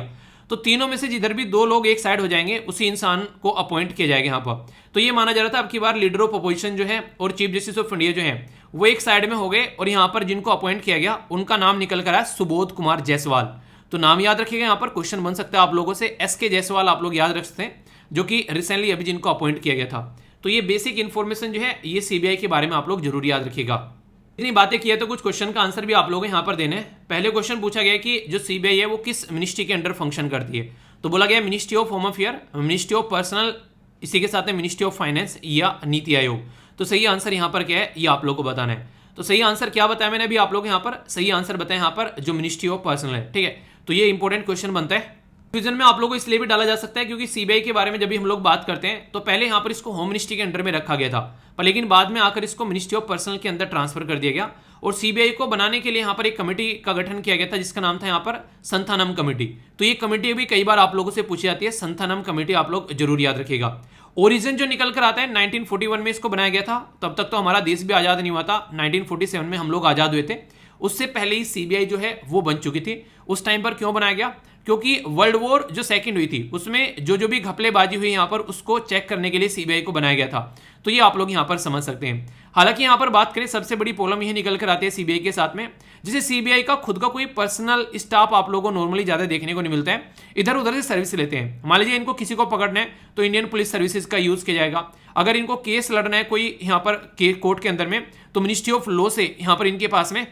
तो तीनों में से जिधर भी 2 लोग एक साइड हो जाएंगे, उसी इंसान को अपॉइंट किया जाएगा यहाँ पर। तो ये माना जा रहा था अब की बार लीडर ऑफ अपोजिशन जो है और चीफ जस्टिस ऑफ इंडिया जो है वो एक साइड में हो गए, और यहाँ पर जिनको अपॉइंट किया गया उनका नाम निकल कर आया सुबोध कुमार जायसवाल। तो नाम याद रखिएगा, यहाँ पर क्वेश्चन बन सकता है आप लोगों से, एसके जायसवाल आप लोग याद रख सकते हैं, जो कि रिसेंटली अभी जिनको अपॉइंट किया गया था। तो ये बेसिक इन्फॉर्मेशन जो है ये सीबीआई के बारे में आप लोग जरूर याद रखिएगा। इतनी बातें की है तो कुछ क्वेश्चन का आंसर भी आप लोग यहाँ पर देने हैं। पहले क्वेश्चन पूछा गया कि जो सीबीआई है वो किस मिनिस्ट्री के अंडर फंक्शन करती है, तो बोला गया ministry of home affair, ministry of personal, इसी के साथ में मिनिस्ट्री ऑफ फाइनेंस या नीति आयोग। तो सही आंसर यहाँ पर क्या है ये आप लोग को बताना है। तो सही आंसर क्या बताया मैंने अभी आप लोग यहाँ पर, सही आंसर बताया यहाँ पर जो मिनिस्ट्री ऑफ पर्सनल है, ठीक है। तो ये इंपॉर्टेंट क्वेश्चन बनता है। कंफ्यूजन में आप लोगों को इसलिए भी डाला जा सकता है क्योंकि सीबीआई के बारे में जब भी हम लोग बात करते हैं तो पहले यहाँ पर इसको होम मिनिस्ट्री के अंडर में रखा गया था, पर लेकिन बाद में आकर इसको मिनिस्ट्री ऑफ पर्सनल के अंदर ट्रांसफर कर दिया गया और सीबीआई को बनाने के लिए यहाँ पर एक कमेटी का गठन किया गया था जिसका नाम था यहाँ पर संथानम कमेटी। तो ये कमेटी भी कई बार आप लोगों से पूछी जाती है, संथानम कमेटी आप लोग जरूर याद रखिएगा। ओरिजिन जो निकल कर आता है 1941 में इसको बनाया गया था, तब तक तो हमारा देश भी आजाद नहीं हुआ था, 1947 में हम लोग आजाद हुए थे, उससे पहले ही सीबीआई जो है वो बन चुकी थी। उस टाइम पर क्यों बनाया गया? क्योंकि वर्ल्ड वॉर जो सेकंड हुई थी उसमें जो भी घपलेबाजी हुई यहाँ पर उसको चेक करने के लिए सीबीआई को बनाया गया था। तो ये आप लोग यहाँ पर समझ सकते हैं। हालांकि यहाँ पर बात करें सबसे बड़ी प्रॉब्लम यही निकल कर आती है सीबीआई के साथ में, जिसे सीबीआई का खुद का कोई पर्सनल स्टाफ आप लोगों को नॉर्मली ज्यादा देखने को नहीं मिलता है, इधर उधर से सर्विस लेते हैं। मान लीजिए इनको किसी को पकड़ना है तो इंडियन पुलिस सर्विसेज का यूज किया जाएगा, अगर इनको केस लड़ना है कोई यहाँ पर कोर्ट के अंदर में तो मिनिस्ट्री ऑफ लॉ से यहाँ पर इनके पास में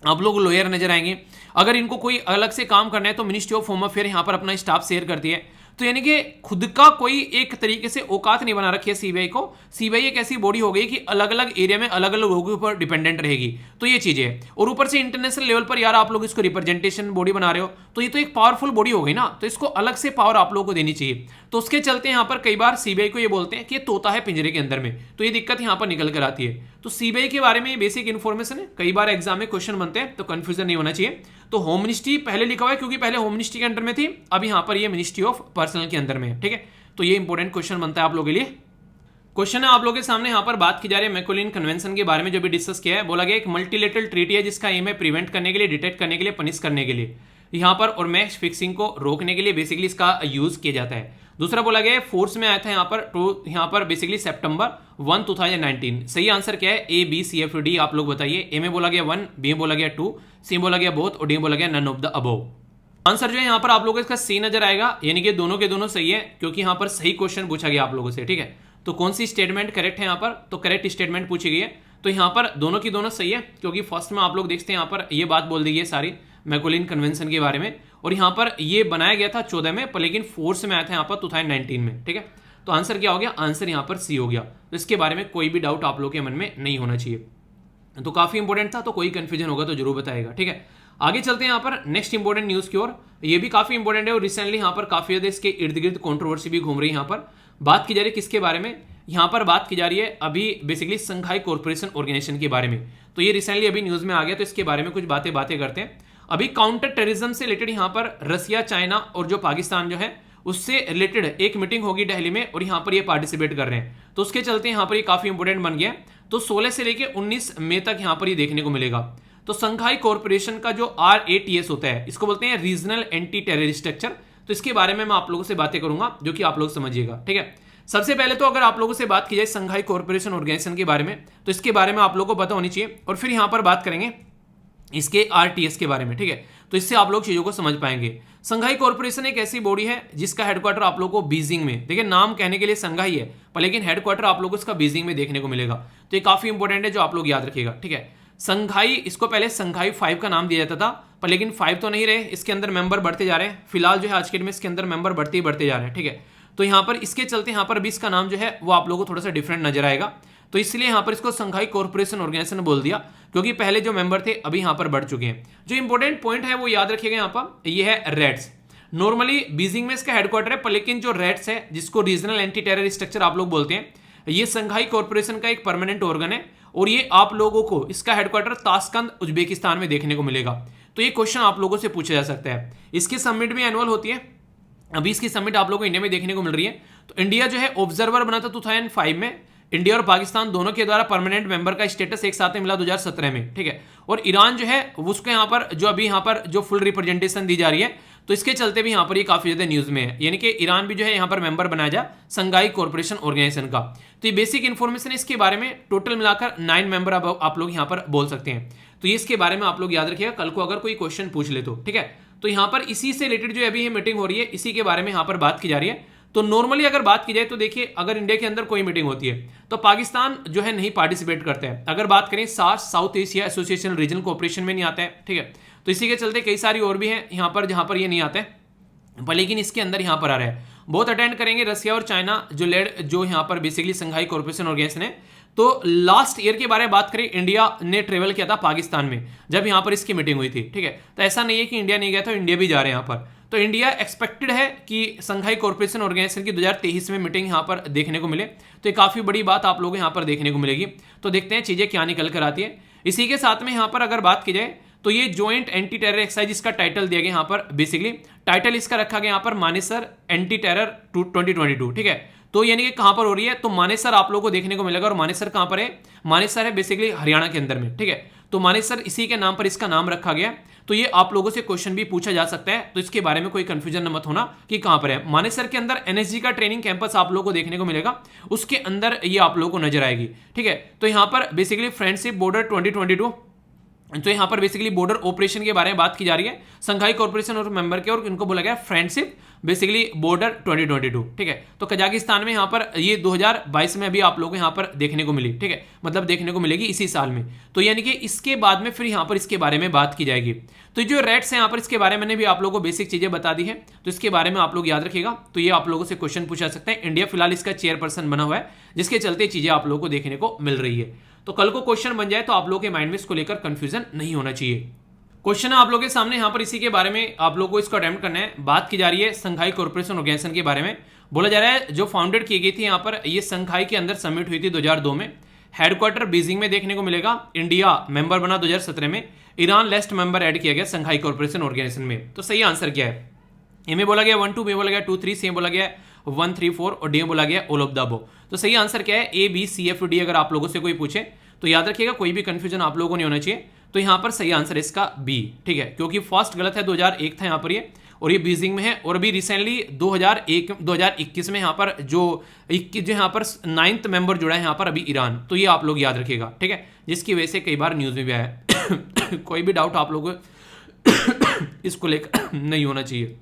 आप लोग लॉयर नजर आएंगे, अगर इनको कोई अलग से काम करना है तो मिनिस्ट्री ऑफ होम अफेयर यहाँ पर अपना स्टाफ शेयर करती है। तो यानी कि खुद का कोई एक तरीके से औकात नहीं बना रखी है सीबीआई को। सीबीआई एक ऐसी बॉडी हो गई कि अलग अलग एरिया में अलग अलग लोगों के ऊपर डिपेंडेंट रहेगी। तो ये चीजें है, और ऊपर से इंटरनेशनल लेवल पर यार आप लोग इसको रिप्रेजेंटेशन बॉडी बना रहे हो, तो ये तो एक पावरफुल बॉडी हो गई ना, तो इसको अलग से पावर आप लोगों को देनी चाहिए। तो उसके चलते यहाँ पर कई बार सीबीआई को ये बोलते हैं कि ये तोता है पिंजरे के अंदर में, तो ये दिक्कत यहाँ पर निकल कर आती है। तो सीबीआई के बारे में ये बेसिक इन्फॉर्मेशन है, कई बार एग्जाम में क्वेश्चन बनते हैं तो कंफ्यूजन नहीं होना चाहिए। तो होम मिनिस्ट्री पहले लिखा हुआ है क्योंकि पहले होम मिनिस्ट्री के अंडर में थी, अब यहाँ पर ये मिनिस्ट्री ऑफ पर्सनल के अंदर में है, ठीक है। तो ये इंपॉर्टेंट क्वेश्चन बनता है आप लोगों के लिए। क्वेश्चन है आप लोगों के सामने, यहाँ पर बात की जा रही है मैकोलिन कन्वेंशन के बारे में जो भी डिस्कस किया है। बोला गया एक मल्टीलेटरल ट्रीटी है जिसका एम है प्रिवेंट करने के लिए, डिटेक्ट करने के लिए, पनिश करने के लिए यहाँ पर, और मैच फिक्सिंग को रोकने के लिए बेसिकली इसका यूज किया जाता है। दूसरा बोला गया फोर्स में आया था यहाँ पर बेसिकली सितंबर 1, 2019। सही आंसर क्या है? A B C F D आप लोग बताइए। ए में बोला गया 1, बी में बोला गया 2, सी में बोला गया बोथ और डी में बोला गया none of the above. Answer जो है यहाँ पर आप लोगों को इसका सी नजर आएगा, यानी कि दोनों के दोनों सही है क्योंकि यहाँ पर सही क्वेश्चन पूछा गया आप लोगों से, ठीक है। तो कौन सी स्टेटमेंट करेक्ट है यहाँ पर? तो करेक्ट स्टेटमेंट पूछी गई है, तो यहाँ पर दोनों की दोनों सही है क्योंकि फर्स्ट में आप लोग देखते हैं यहाँ पर ये बात बोल दी गई है सारी मैकोलिन कन्वेंशन के बारे में, और यहाँ पर ये बनाया गया था 14 में, पर लेकिन फोर्स में आया था यहाँ पर 2019 में, ठीक है। तो आंसर क्या हो गया? आंसर यहाँ पर सी हो गया। तो इसके बारे में कोई भी डाउट आप लोग के मन में नहीं होना चाहिए। तो काफी इंपॉर्टेंट था, तो कोई कंफ्यूजन होगा तो जरूर बताएगा, ठीक है। आगे चलते हैं यहाँ पर नेक्स्ट इंपॉर्टेंट न्यूज की ओर। ये भी काफी इंपॉर्टेंट है और रिसेंटली यहाँ पर काफी ज्यादा इसके इर्द गिर्द कॉन्ट्रोवर्सी भी घूम रही है। यहाँ पर बात की जा रही है किसके बारे में? यहाँ पर बात की जा रही है अभी बेसिकली संघाई कॉर्पोरेशन ऑर्गेनाइजेशन के बारे में। तो ये रिसेंटली अभी न्यूज में आ गया, तो इसके बारे में कुछ बातें करते हैं। अभी काउंटर टेररिज्म से रिलेटेड यहाँ पर रसिया, चाइना और जो पाकिस्तान जो है उससे रिलेटेड एक मीटिंग होगी दिल्ली में और यहाँ पर ये पार्टिसिपेट कर रहे हैं, तो उसके चलते यहाँ पर ये काफी इंपॉर्टेंट बन गया। तो 16 से लेकर 19 मई तक यहाँ पर ये देखने को मिलेगा। तो संघाई कॉर्पोरेशन का जो RATS होता है, इसको बोलते हैं रीजनल एंटी टेरर स्ट्रक्चर। तो इसके बारे में मैं आप लोगों से बातें करूंगा, जो कि आप लोग समझिएगा, ठीक है। सबसे पहले तो अगर आप लोगों से बात की जाए संघाई कॉर्पोरेशन ऑर्गेनाइजेशन के बारे में, तो इसके बारे में आप लोगों को पता होनी चाहिए, और फिर यहां पर बात करेंगे इसके RTS के बारे में, ठीक है। तो इससे आप लोग चीजों को समझ पाएंगे। संघाई कॉर्पोरेशन एक ऐसी बॉडी है जिसका हेडक्वार्टर आप लोगों को बीजिंग में, देखिए नाम कहने के लिए संघाई है, पर लेकिन हेडक्वार्टर आप लोगों को इसका बीजिंग में देखने को मिलेगा। तो ये काफी इंपॉर्टेंट है, जो आप लोग याद रखिएगा, ठीक है। संघाई, इसको पहले संघाई 5 का नाम दिया जाता था, पर लेकिन 5 तो नहीं रहे, इसके अंदर मेंबर बढ़ते जा रहे हैं। फिलहाल जो है आज के डेट में इसके अंदर मेंबर बढ़ते ही बढ़ते जा रहे हैं, ठीक है। तो यहाँ पर इसके चलते यहाँ पर भी इसका नाम जो है वो आप लोगों को थोड़ा सा डिफरेंट नजर आएगा। तो इसलिए यहाँ पर इसको संघाई कॉर्पोरेशन ऑर्गेनाइजेशन बोल दिया, क्योंकि पहले जो मेंबर थे अभी यहाँ पर बढ़ चुके हैं। जो इंपॉर्टेंट पॉइंट है वो याद रखिएगा, यहाँ पर ये है रेड्स। नॉर्मली बीजिंग में इसका हेडक्वार्टर है, पर लेकिन जो रेड्स है, जिसको रीजनल एंटी टेरर स्ट्रक्चर आप लोग बोलते हैं, ये संघाई कॉर्पोरेशन का एक परमानेंट ऑर्गन है, और ये आप लोगों को इसका हेडक्वार्टर ताशकंद उज्बेकिस्तान में देखने को मिलेगा। तो ये क्वेश्चन आप लोगों से पूछा जा सकता है। इसकी समिट भी एनुअल होती है, अभी इसकी समिट आप लोगों को इंडिया में देखने को मिल रही है। तो इंडिया जो है ऑब्जर्वर बना था 2005 में, इंडिया और पाकिस्तान दोनों के द्वारा परमानेंट मेंबर का स्टेटस एक साथ में मिला 2017 में, ठीक है। और ईरान जो है उसको यहाँ पर जो अभी यहाँ पर जो फुल रिप्रेजेंटेशन दी जा रही है, तो इसके चलते भी यहाँ पर ये काफी ज्यादा न्यूज में है, यानी कि ईरान भी जो है यहाँ पर मेंबर बनाया जा संघाई कॉर्पोरेशन ऑर्गेनाइजेशन का। तो ये बेसिक इन्फॉर्मेशन है इसके बारे में। टोटल मिलाकर 9 मेंबर आप लोग यहाँ पर बोल सकते हैं। तो ये इसके बारे में आप लोग याद रखिएगा, कल को अगर कोई क्वेश्चन पूछ ले तो, ठीक है। तो यहाँ पर इसी से रिलेटेड जो अभी ये मीटिंग हो रही है, इसी के बारे में यहाँ पर बात की जा रही है। तो नॉर्मली अगर बात की जाए तो देखिए, अगर इंडिया के अंदर कोई मीटिंग होती है तो पाकिस्तान जो है नहीं पार्टिसिपेट करता है। अगर बात करें SAARC, South Asia association regional cooperation में नहीं आता है, ठीक है। तो इसी के चलते कई सारी और भी हैं यहाँ पर जहाँ पर ये नहीं आता है, पर लेकिन इसके अंदर यहाँ पर आ रहा है। बहुत अटेंड करेंगे रसिया और चाइना जो यहाँ पर बेसिकली संघाई कॉर्पोरेशन ऑर्गेनाइजेशन है। तो लास्ट ईयर के बारे में बात करें, इंडिया ने ट्रेवल किया था पाकिस्तान में जब यहाँ पर इसकी मीटिंग हुई थी, ठीक है। तो ऐसा नहीं है कि इंडिया नहीं गया था, इंडिया भी जा रहे हैं यहाँ पर। तो इंडिया एक्सपेक्टेड है कि संघाई कॉर्पोरेशन ऑर्गेनाइजेशन की 2023 में मीटिंग यहाँ पर देखने को मिले। तो ये काफी बड़ी बात आप लोगों को यहाँ पर देखने को मिलेगी। तो देखते हैं चीजें क्या निकल कर आती है। इसी के साथ में यहाँ पर अगर बात की जाए तो ये ज्वाइंट एंटी टेरर एक्सरसाइज इसका टाइटल दिया गया यहाँ पर, बेसिकली टाइटल इसका रखा गया यहाँ पर मानेसर एंटी टेरर 2022, ठीक है। तो यानी कि कहां पर हो रही है, तो मानेसर आप लोगों को देखने को मिलेगा। और मानेसर कहां पर है, मानेसर है बेसिकली हरियाणा के अंदर में, ठीक है। तो मानेसर इसी के नाम पर इसका नाम रखा गया। तो ये आप लोगों से क्वेश्चन भी पूछा जा सकता है, तो इसके बारे में कोई कंफ्यूजन मत होना कि कहां पर है। मानेसर के अंदर NSG का ट्रेनिंग कैंपस आप लोगों को देखने को मिलेगा, उसके अंदर ये आप लोगों को नजर आएगी, ठीक है। तो यहां पर बेसिकली फ्रेंडशिप बॉर्डर 2022, तो यहाँ पर बेसिकली बॉर्डर ऑपरेशन के बारे में बात की जा रही है संघाई कॉर्पोरेशन और मेंबर के, और इनको बोला गया फ्रेंडशिप बेसिकली बॉर्डर 2022, ठीक है। तो कजाकिस्तान में यहाँ पर ये 2022 में अभी आप लोगों को यहाँ पर देखने को मिली, ठीक है, मतलब देखने को मिलेगी इसी साल में। तो यानी कि इसके बाद में फिर यहाँ पर इसके बारे में बात की जाएगी। तो जो रेट्स हैं यहाँ पर, इसके बारे में मैंने भी आप लोगों को बेसिक चीजें बता दी है, तो इसके बारे में आप लोग याद रखिएगा। तो ये आप लोगों से क्वेश्चन पूछा सकते हैं। इंडिया फिलहाल इसका चेयरपर्सन बना हुआ है, जिसके चलते चीजें आप लोगों को देखने को मिल रही है। तो कल को क्वेश्चन बन जाए तो आप लोगों के माइंड में इसको लेकर कंफ्यूजन नहीं होना चाहिए। क्वेश्चन है आप लोगों के सामने यहाँ पर, इसी के बारे में आप लोगों को इसको अटेम्प्ट करना है। बात की जा रही है संघाई कॉर्पोरेशन ऑर्गेनाइजेशन के बारे में। बोला जा रहा है जो फाउंडेड की गई थी यहाँ पर, ये संघाई के अंदर समिट हुई थी 2002 में। हेडक्वार्टर बीजिंग में देखने को मिलेगा। इंडिया मेंबर बना 2017 में। ईरान लास्ट मेंबर ऐड किया गया संघाई कॉर्पोरेशन ऑर्गेनाइजेशन में। तो सही आंसर क्या है? ए में बोला गया 1 2, बी बोला गया 2 3, सी बोला गया 1 3 4 और डी में बोला गया ऑल ऑफ द अबव। तो सही आंसर क्या है? A B C F D. अगर आप लोगों से कोई पूछे तो याद रखिएगा, कोई भी कंफ्यूजन आप लोगों को नहीं होना चाहिए। तो यहाँ पर सही आंसर इसका बी, ठीक है, क्योंकि फर्स्ट गलत है, 2001 था यहाँ पर ये, और ये बीजिंग में है। और अभी रिसेंटली 2021 में यहाँ पर जो यहाँ पर 9th मेंबर जुड़ा है यहाँ पर अभी ईरान। तो ये आप लोग याद रखिएगा, ठीक है, जिसकी वजह से कई बार न्यूज में भी आया है। कोई भी डाउट आप लोगों को इसको लेकर नहीं होना चाहिए।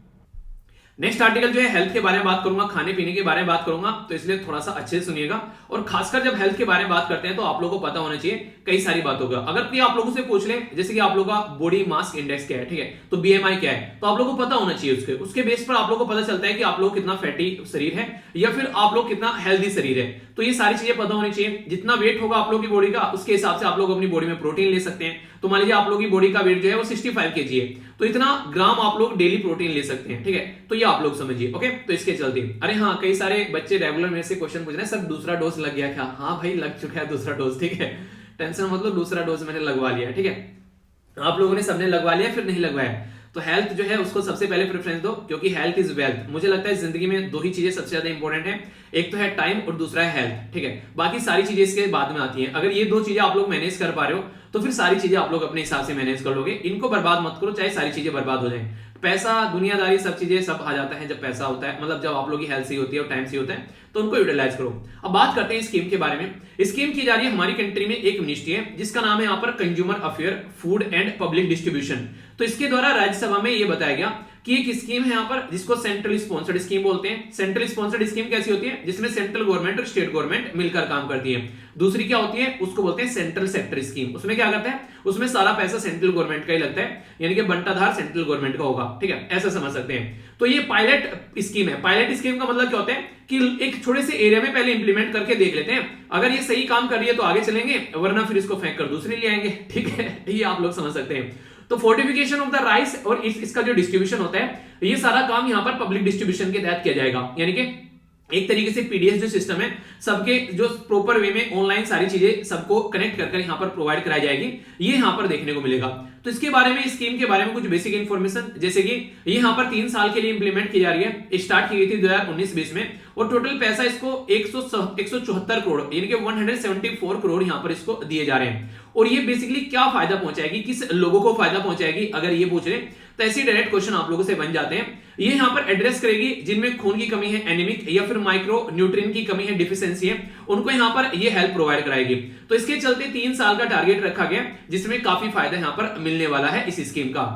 नेक्स्ट आर्टिकल जो है हेल्थ के बारे में बात करूंगा, खाने पीने के बारे में बात करूंगा, तो इसलिए थोड़ा सा अच्छे से सुनिएगा। और खासकर जब हेल्थ के बारे में बात करते हैं तो आप लोगों को पता होना चाहिए कई सारी बातों का। अगर कोई आप लोगों से पूछ ले जैसे कि आप लोगों का बॉडी मास इंडेक्स क्या है, ठीक है, तो BMI क्या है, तो आप लोगों को पता होना चाहिए। उसके बेस पर आप लोगों को पता चलता है कि आप लोग कितना फैटी शरीर है या फिर आप लोग कितना हेल्दी शरीर है। तो ये सारी चीजें पता होनी चाहिए। जितना वेट होगा आप लोग की बॉडी का, उसके हिसाब से आप लोग अपनी बॉडी में प्रोटीन ले सकते हैं। तो मान लीजिए आप लोग की बॉडी का वेट जो है वो 65 kg है, तो इतना ग्राम आप लोग डेली प्रोटीन ले सकते हैं, ठीक है। तो ये आप लोग समझिए, ओके। तो इसके चलते अरे हाँ, कई सारे बच्चे रेगुलर मेरे से क्वेश्चन पूछ रहे हैं, सर दूसरा डोज लग गया क्या? हाँ भाई, लग चुका है दूसरा डोज, ठीक है, टेंशन मतलब दूसरा डोज मैंने लगवा लिया, ठीक है। आप लोगों ने सबने लगवा लिया फिर नहीं लगवाया, तो हेल्थ जो है उसको सबसे पहले प्रेफरेंस दो, क्योंकि हेल्थ इज वेल्थ। मुझे लगता है जिंदगी में दो ही चीजें सबसे ज्यादा इंपॉर्टेंट है, एक तो है टाइम और दूसरा है हेल्थ, ठीक है। बाकी सारी चीजें इसके बाद में आती हैं। अगर ये दो चीजें आप लोग मैनेज कर पा रहे हो तो फिर सारी चीजें आप लोग अपने हिसाब से मैनेज कर लोगे। इनको बर्बाद मत करो, चाहे सारी चीजें बर्बाद हो जाए। पैसा, दुनियादारी, सब चीजें सब आ जाता है जब पैसा होता है, मतलब जब आप लोग की हेल्थ सही होती है और टाइम सही होता है, तो उनको यूटिलाइज करो। अब बात करते हैं स्कीम के बारे में। स्कीम की जा रही है हमारी कंट्री में, एक मिनिस्ट्री है जिसका नाम है यहाँ पर consumer affair, food and public distribution. तो इसके द्वारा राज्यसभा में यह बताया गया कि एक स्कीम है यहाँ पर जिसको सेंट्रल स्पॉन्सर्ड स्कीम बोलते हैं। सेंट्रल स्पॉन्सर्ड स्कीम कैसी होती है? जिसमें सेंट्रल गवर्नमेंट और स्टेट गवर्नमेंट मिलकर काम करती है। दूसरी क्या होती है? उसको बोलते हैं सेंट्रल सेक्टर स्कीम। उसमें क्या करता है? उसमें सारा पैसा सेंट्रल गवर्नमेंट का ही लगता है, यानी कि बंटाधार सेंट्रल गवर्नमेंट का होगा, ठीक है, ऐसा समझ सकते हैं। तो ये पायलट स्कीम है। पायलट स्कीम का मतलब क्या होता है कि एक छोटे से एरिया में पहले इंप्लीमेंट करके देख लेते हैं, अगर ये सही काम कर रही है तो आगे चलेंगे, वरना फिर इसको फेंक कर दूसरे ले आएंगे, ठीक है। ये आप लोग समझ सकते हैं। तो फोर्टिफिकेशन ऑफ द राइस और इसका जो डिस्ट्रीब्यूशन होता है, ये सारा काम यहाँ पर पब्लिक डिस्ट्रीब्यूशन के तहत किया जाएगा, यानी कि एक तरीके से पीडीएस जो सिस्टम है सबके जो प्रॉपर वे में ऑनलाइन सारी चीजें सबको कनेक्ट कर यहाँ पर प्रोवाइड कराई जाएगी, ये यहाँ पर देखने को मिलेगा। तो इसके बारे में, स्कीम के बारे में कुछ बेसिक इंफॉर्मेशन, जैसे कि ये यहाँ पर 3 साल के लिए इंप्लीमेंट की जा रही है। स्टार्ट की गई थी 2019-20 में, और टोटल पैसा इसको 174 करोड़ यानी कि 174 करोड़ यहाँ पर इसको दिए जा रहे हैं। और ये बेसिकली क्या फायदा पहुंचाएगी, किस लोगों को फायदा पहुंचाएगी, अगर ये पूछ रहे तो ऐसे डायरेक्ट क्वेश्चन आप लोगों से बन जाते हैं। ये यहाँ पर एड्रेस करेगी जिनमें खून की कमी है, एनीमिक, या फिर माइक्रो न्यूट्रिएंट की कमी है, डिफिशियंसी है, उनको यहाँ पर ये हेल्प प्रोवाइड कराएगी। तो इसके चलते 3 साल का टारगेट रखा गया, जिसमें काफी फायदा यहाँ पर मिलने वाला है इस स्कीम का।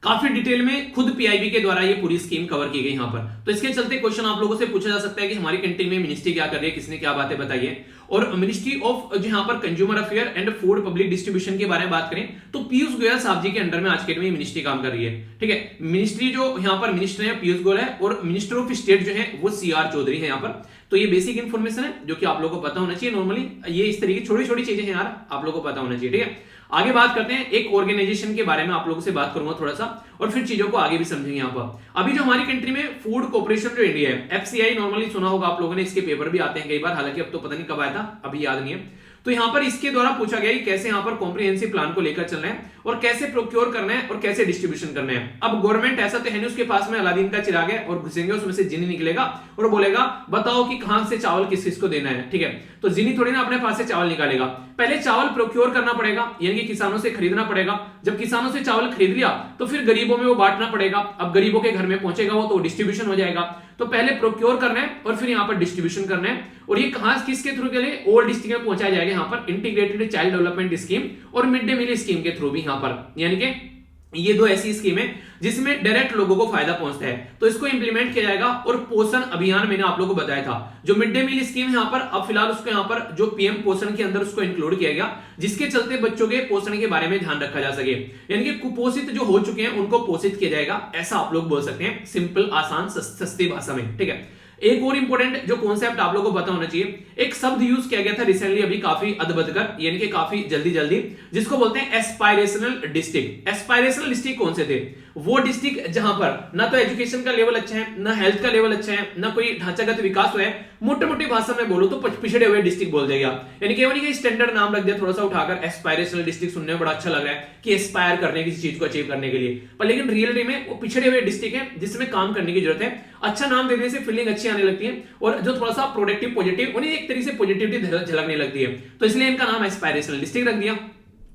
काफी डिटेल में खुद पीआईबी के द्वारा ये पूरी स्कीम कवर की गई यहाँ पर। तो इसके चलते क्वेश्चन आप लोगों से पूछा जा सकता है कि हमारी कंट्री में मिनिस्ट्री क्या कर रही है, किसने क्या बातें बताई है। और मिनिस्ट्री ऑफ जो यहाँ पर consumer affair and food public distribution के बारे में बात करें तो पीयूष गोयल साहब जी के अंडर में आज के में मिनिस्ट्री काम कर रही है, ठीक है। मिनिस्ट्री जो यहाँ पर मिनिस्टर है पीयूष गोयल है, और मिनिस्टर ऑफ स्टेट जो है वो सीआर चौधरी है यहाँ पर। तो ये बेसिक इन्फॉर्मेशन है जो कि आप लोगों को पता होना चाहिए। नॉर्मली ये इस तरीके की छोटी छोटी चीजें हैं यार, आप लोगों को पता होना चाहिए, ठीक है। आगे बात करते हैं, एक ऑर्गेनाइजेशन के बारे में आप लोगों से बात करूंगा थोड़ा सा, और फिर चीजों को आगे भी समझेंगे यहाँ पर। अभी जो हमारी कंट्री में फूड कॉर्पोरेशन जो इंडिया है, एफसीआई, नॉर्मली सुना होगा आप लोगों ने, इसके पेपर भी आते हैं कई बार, हालांकि अब तो पता नहीं कब आया था, अभी याद नहीं है। तो यहाँ पर इसके द्वारा पूछा गया कि कैसे यहाँ पर कॉम्प्रिहेंसिव प्लान को लेकर चलना है, और कैसे प्रोक्योर करना है, और कैसे डिस्ट्रीब्यूशन करना है। अब गवर्नमेंट ऐसा तो है नहीं उसके पास में अलादीन का चिराग है और घुसेंगे उसमें से जिनी निकलेगा और बोलेगा बताओ कि कहां से चावल किस किस को देना है, ठीक है। तो जिनी थोड़ी ना अपने पास से चावल निकालेगा, पहले चावल प्रोक्योर करना पड़ेगा, यानी कि किसानों से खरीदना पड़ेगा। जब किसानों से चावल खरीद लिया तो फिर गरीबों में वो बांटना पड़ेगा। अब गरीबों के घर में पहुंचेगा वो तो डिस्ट्रीब्यूशन हो जाएगा। तो पहले प्रोक्योर करना है और फिर यहाँ पर डिस्ट्रीब्यूशन करना है। और ये कहां किसके थ्रू के लिए? ऑल डिस्ट्रिक्ट में पहुंचाया जाएगा यहाँ पर इंटीग्रेटेड चाइल्ड डेवलपमेंट स्कीम और मिड डे मील स्कीम के थ्रू भी यहाँ पर, यानी कि ये दो ऐसी स्कीम है जिसमें डायरेक्ट लोगों को फायदा पहुंचता है। तो इसको इंप्लीमेंट किया जाएगा। और पोषण अभियान मैंने आप लोगों को बताया था, जो मिड डे मील स्कीम है यहाँ पर, अब फिलहाल उसको यहाँ पर जो पीएम पोषण के अंदर उसको इंक्लूड किया गया, जिसके चलते बच्चों के पोषण के बारे में ध्यान रखा जा सके, यानी कि कुपोषित जो हो चुके हैं उनको पोषित किया जाएगा, ऐसा आप लोग बोल सकते हैं, सिंपल, आसान, सस्ती भाषा में, ठीक है। एक और इंपॉर्टेंट जो कॉन्सेप्ट आप लोगों को पता होना चाहिए, एक शब्द यूज किया गया था रिसेंटली अभी काफी अदबदकर, यानी कि काफी जल्दी जल्दी, जिसको बोलते हैं एस्पायरेशनल डिस्ट्रिक्ट। एस्पायरेशनल डिस्ट्रिक्ट कौन से थे? वो डिस्ट्रिक्ट जहां पर ना तो एजुकेशन का लेवल अच्छा है, ना हेल्थ का लेवल अच्छा है, ना कोई ढांचागत विकास हुआ है, मोटे मोटी भाषा में बोलो तो पिछड़े हुए डिस्ट्रिक्ट बोल देगा। यानी कि स्टैंडर्ड नाम रख दिया थोड़ा सा उठाकर, एस्पायरेशनल डिस्ट्रिक्ट सुनने में बड़ा अच्छा लग रहा है कि एस्पायर करने किसी चीज को अचीव करने के लिए, पर लेकिन रियलिटी में वो पिछड़े हुए डिस्ट्रिक्ट है जिसमें काम करने की जरूरत है। अच्छा नाम देने से फीलिंग अच्छी आने लगती है, और जो थोड़ा सा प्रोडक्टिव पॉजिटिव, उन्हें एक तरीके से पॉजिटिविटी झलकने लगती है, तो इसलिए इनका नाम एस्पायरेशनल डिस्ट्रिक्ट रख दिया।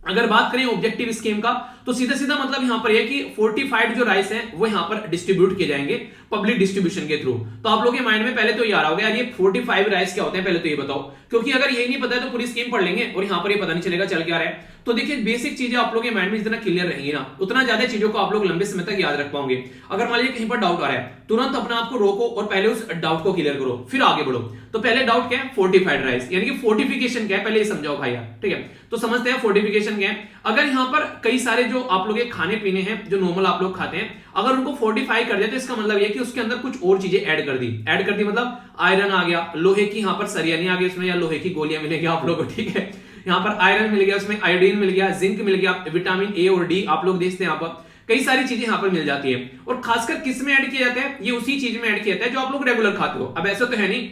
अगर बात करें ऑब्जेक्टिव स्कीम का, तो सीधा सीधा मतलब यहां पर यह कि फोर्टिफाइड जो राइस है वो यहां पर डिस्ट्रीब्यूट किए जाएंगे पब्लिक डिस्ट्रीब्यूशन के थ्रू। तो आप लोगों के माइंड में पहले तो ये आ रहा होगा यार ये 45 राइस क्या होते हैं, पहले तो ये बताओ, क्योंकि अगर यही नहीं पता है तो पूरी स्कीम पढ़ लेंगे और यहां पर ये पता नहीं चलेगा चल क्या रहा है। तो देखिए बेसिक चीजें आप लोगों के माइंड में जितना क्लियर रहेंगी ना, उतना ज्यादा चीजों को आप लोग लंबे समय तक याद रख पाओगे। अगर मान लीजिए कहीं पर डाउट आ रहा है, तुरंत अपने आप को रोको और पहले उस डाउट को क्लियर करो, फिर आगे बढ़ो। तो पहले डाउट क्या है? फोर्टिफाइड राइस, यानी कि फोर्टिफिकेशन क्या है पहले ये समझाओ भाई यार, ठीक है। तो समझते हैं फोर्टिफिकेशन क्या है। अगर यहाँ पर कई सारे जो आप लोग खाने पीने हैं जो नॉर्मल आप लोग खाते हैं, अगर उनको फोर्टिफाई कर दिया तो इसका मतलब ये कि उसके अंदर कुछ और चीजें ऐड कर दी मतलब आयरन आ गया, लोहे की यहाँ पर सरियानी आ गई उसमें, या लोहे की गोलियां मिलेगी आप लोगों को, ठीक है। यहाँ पर आयरन मिल गया, उसमें आयोडीन मिल गया, जिंक मिल गया, विटामिन ए और डी आप लोग देखते हैं यहाँ पर कई सारी चीजें यहाँ पर मिल जाती है। और खासकर किस में ऐड किया जाता है? ये उसी चीज में ऐड किया जाता है जो आप लोग रेगुलर खाते हो। अब ऐसा तो है नहीं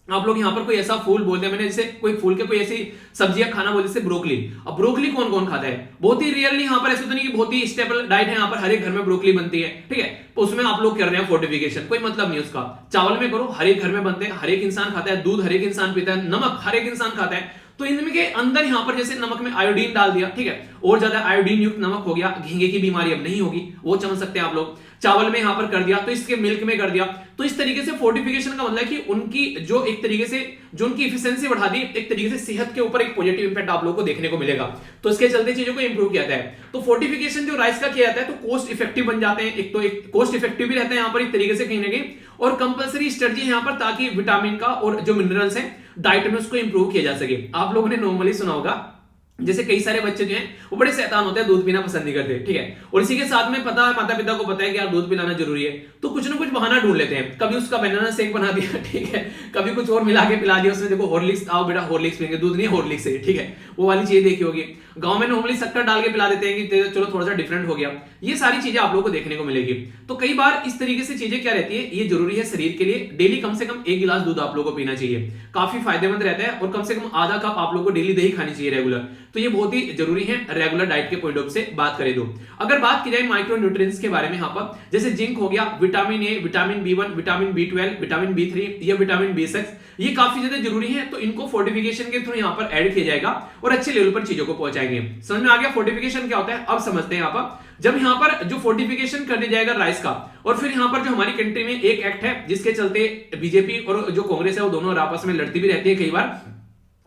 आप लोग यहाँ पर कोई ऐसा फूल बोलते हैं, मैंने जैसे कोई फूल के कोई ऐसी सब्जियां खाना बोलते, जैसे ब्रोकली। अब ब्रोकली कौन कौन खाता है? बहुत ही रियरली यहाँ पर, ऐसा तो नहीं कि बहुत ही स्टेबल डाइट है, यहाँ पर हर एक घर में ब्रोकली बनती है, ठीक है। तो उसमें आप लोग कर रहे हैं फोर्टिफिकेशन, कोई मतलब नहीं उसका। चावल में करो, हर एक घर में बनते हैं, हर एक इंसान खाता है, दूध हर एक इंसान पीता है, नमक हर एक इंसान खाता है। तो इनके अंदर यहाँ पर जैसे नमक में आयोडीन डाल दिया, ठीक है, और ज्यादा आयोडीन युक्त नमक हो गया, घींगे की बीमारी अब नहीं होगी, वो समझ सकते हैं आप लोग। चावल में यहां पर कर दिया, तो इसके मिल्क में कर दिया। तो इस तरीके से फोर्टिफिकेशन का मतलब है कि उनकी जो एक तरीके से जो उनकी इफिशिएंसी बढ़ा दी, एक तरीके से सेहत के ऊपर एक पॉजिटिव इंपैक्ट आप लोगों को देखने को मिलेगा। तो इसके चलते चीजों को इंप्रूव किया जाता है। तो फोर्टिफिकेशन जो राइस का किया जाता है तो कॉस्ट इफेक्टिव बन जाते हैं, एक तो एक कॉस्ट इफेक्टिव भी रहता है यहाँ पर एक तरीके से कहीं ना कहीं, और कंपलसरी स्ट्रेटजी है यहाँ पर, ताकि विटामिन का और जो मिनरल्स हैं डाइट में उसको इंप्रूव किया जा सके। आप लोगों ने नॉर्मली सुना होगा जैसे कई सारे बच्चे जो हैं वो बड़े शैतान होते हैं, दूध पीना पसंद नहीं करते, ठीक है, और इसी के साथ में पता है माता पिता को पता है कि यार दूध पिलाना जरूरी है, तो कुछ ना कुछ बहाना ढूंढ लेते हैं। कभी उसका बनाना शेक बना दिया, ठीक है, कभी कुछ और मिला के पिला दिया, उसमें देखो हॉर्लिक्स, आओ बेटा हॉर्लिक्स पिएंगे, दूध नहीं हॉर्लिक्स है, ठीक है, वो वाली चीज देखी होगी। गांव में नॉर्मली शक्कर डाल के पिला देते हैं कि चलो थोड़ा सा डिफरेंट हो गया। ये सारी चीजें आप लोगों को देखने को मिलेगी। तो कई बार इस तरीके से चीजें क्या रहती है, ये जरूरी है शरीर के लिए, डेली कम से कम 1 गिलास दूध आप लोगों को पीना चाहिए, काफी फायदेमंद रहता है, और कम से कम आधा कप आप लोगों को डेली दही खानी चाहिए रेगुलर। तो ये बहुत ही जरूरी है रेगुलर डाइट के पॉइंट ऑफ से बात करें तो। अगर बात की जाए माइक्रो न्यूट्रिएंट्स के बारे में, यहाँ पर जैसे जिंक हो गया, vitamin A, vitamin B1, vitamin B12, vitamin B3 या विटामिन B6, ये काफी ज्यादा जरूरी है। तो इनको फोर्टिफिकेशन के थ्रू यहाँ पर ऐड किया जाएगा और अच्छे लेवल पर चीजों को पहुंचाएंगे। समझ में आ गया फोर्टिफिकेशन क्या होता है? अब समझते हैं यहाँ पर, जब यहाँ पर जो फोर्टिफिकेशन करने जाएगा राइस का, और फिर यहाँ पर जो हमारी कंट्री में एक एक्ट है जिसके चलते बीजेपी और जो कांग्रेस है वो दोनों आपस में लड़ती भी रहती है कई बार,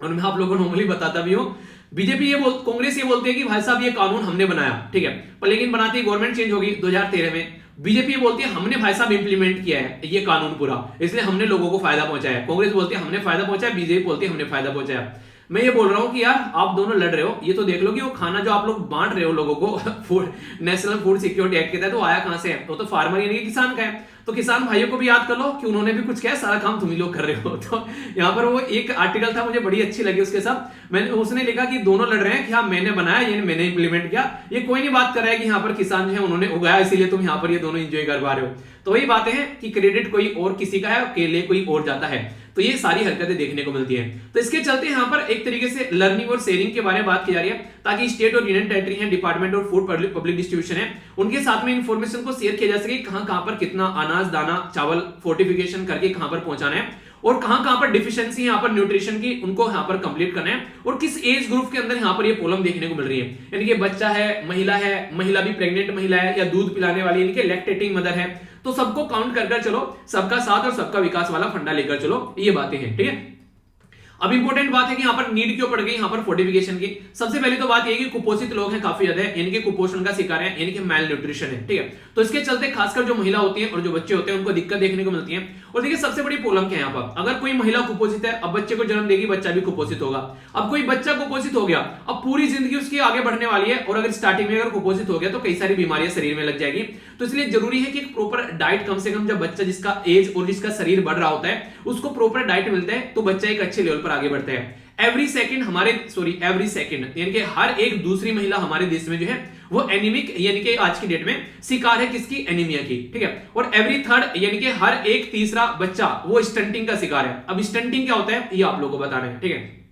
और मैं आप लोगों को नॉर्मली बताता भी हूं। बीजेपी कांग्रेस ये बोलती है कि भाई साहब ये कानून हमने बनाया, ठीक है, पर लेकिन बनाती है गवर्नमेंट चेंज होगी 2013 में। बीजेपी ये बोलती है हमने भाई साहब इंप्लीमेंट किया है ये कानून पूरा, इसलिए हमने लोगों को फायदा पहुंचाया। कांग्रेस बोलती है हमने फायदा पहुंचाया, बीजेपी बोलती है हमने फायदा पहुंचाया। मैं ये बोल रहा हूं कि यार आप दोनों लड़ रहे हो, ये तो देख लो कि वो खाना जो आप लोग बांट रहे हो लोगों को food national food security act के तहत, वो आया कहां से है? वो तो फार्मर यानी कि किसान का है। तो किसान भाइयों को भी याद कर लो कि उन्होंने भी कुछ किया, सारा काम तुम ही लोग कर रहे हो। तो यहाँ पर वो एक आर्टिकल था, मुझे बड़ी अच्छी लगी उसके साथ, मैंने उसने लिखा कि दोनों लड़ रहे हैं कि हाँ मैंने बनाया, ये मैंने इंप्लीमेंट किया, ये कोई नहीं बात कर रहा है कि यहाँ पर किसान जो है उन्होंने उगाया इसीलिए तुम यहाँ पर ये दोनों एंजॉय कर पा रहे हो। तो वही बातें हैं कि क्रेडिट कोई और किसी का है, के लिए कोई और जाता है। तो ये सारी हरकतें देखने को मिलती हैं। तो इसके चलते यहाँ पर एक तरीके से लर्निंग और शेयरिंग के बारे में बात की जा रही है, ताकि स्टेट और यूनियन टेरिटरी है, डिपार्टमेंट और फूड पब्लिक डिस्ट्रीब्यूशन है, उनके साथ में इंफॉर्मेशन को शेयर किया जा सके, कहां पर कितना अनाज दाना चावल फोर्टिफिकेशन करके कहां पर पहुंचाना है, और कहां पर डिफिशिएंसी यहाँ पर न्यूट्रिशन की उनको यहाँ पर कंप्लीट करना है, और किस एज ग्रुप के अंदर यहाँ पर ये प्रॉब्लम देखने को मिल रही है। यानी कि बच्चा है, महिला भी प्रेग्नेंट महिला है, या दूध पिलाने वाली यानी कि लैक्टेटिंग मदर है, तो सबको काउंट कर चलो, सबका साथ और सबका विकास वाला फंडा लेकर चलो, ये बातें हैं, ठीक है। अब इंपॉर्टेंट बात है कि यहाँ पर नीड क्यों पड़ गई यहाँ पर फोर्टिफिकेशन की। सबसे पहले तो बात ये कि कुपोषित लोग हैं काफी ज्यादा, यानी कि कुपोषण का शिकार है, यानी कि मैल न्यूट्रिशन है, ठीक है। तो इसके चलते खासकर जो महिला होती है और जो बच्चे होते हैं उनको दिक्कत देखने को मिलती है। और देखिए सबसे बड़ी प्रॉब्लम क्या है यहाँ पर, अगर कोई महिला कुपोषित है, अब बच्चे को जन्म देगी, बच्चा भी कुपोषित होगा। अब कोई बच्चा कुपोषित हो गया, अब पूरी जिंदगी उसकी आगे बढ़ने वाली है, और अगर स्टार्टिंग में अगर कुपोषित हो गया तो कई सारी बीमारियां शरीर में लग जाएगी। तो इसलिए जरूरी है कि एक प्रॉपर डाइट, कम से कम जब बच्चा जिसका एज और जिसका शरीर बढ़ रहा होता है उसको प्रॉपर डाइट मिलता है, तो बच्चा एक अच्छे लेवल पर आगे बढ़ता है। एवरी सेकंड यानी कि हर एक दूसरी महिला हमारे देश में जो है वो एनीमिक यानी कि आज की डेट में शिकार है किसकी? एनीमिया की, ठीक है। और एवरी थर्ड यानी कि हर एक तीसरा बच्चा वो स्टंटिंग का शिकार है। अब स्टंटिंग क्या होता है ये आप लोगों को बताना है, ठीक है,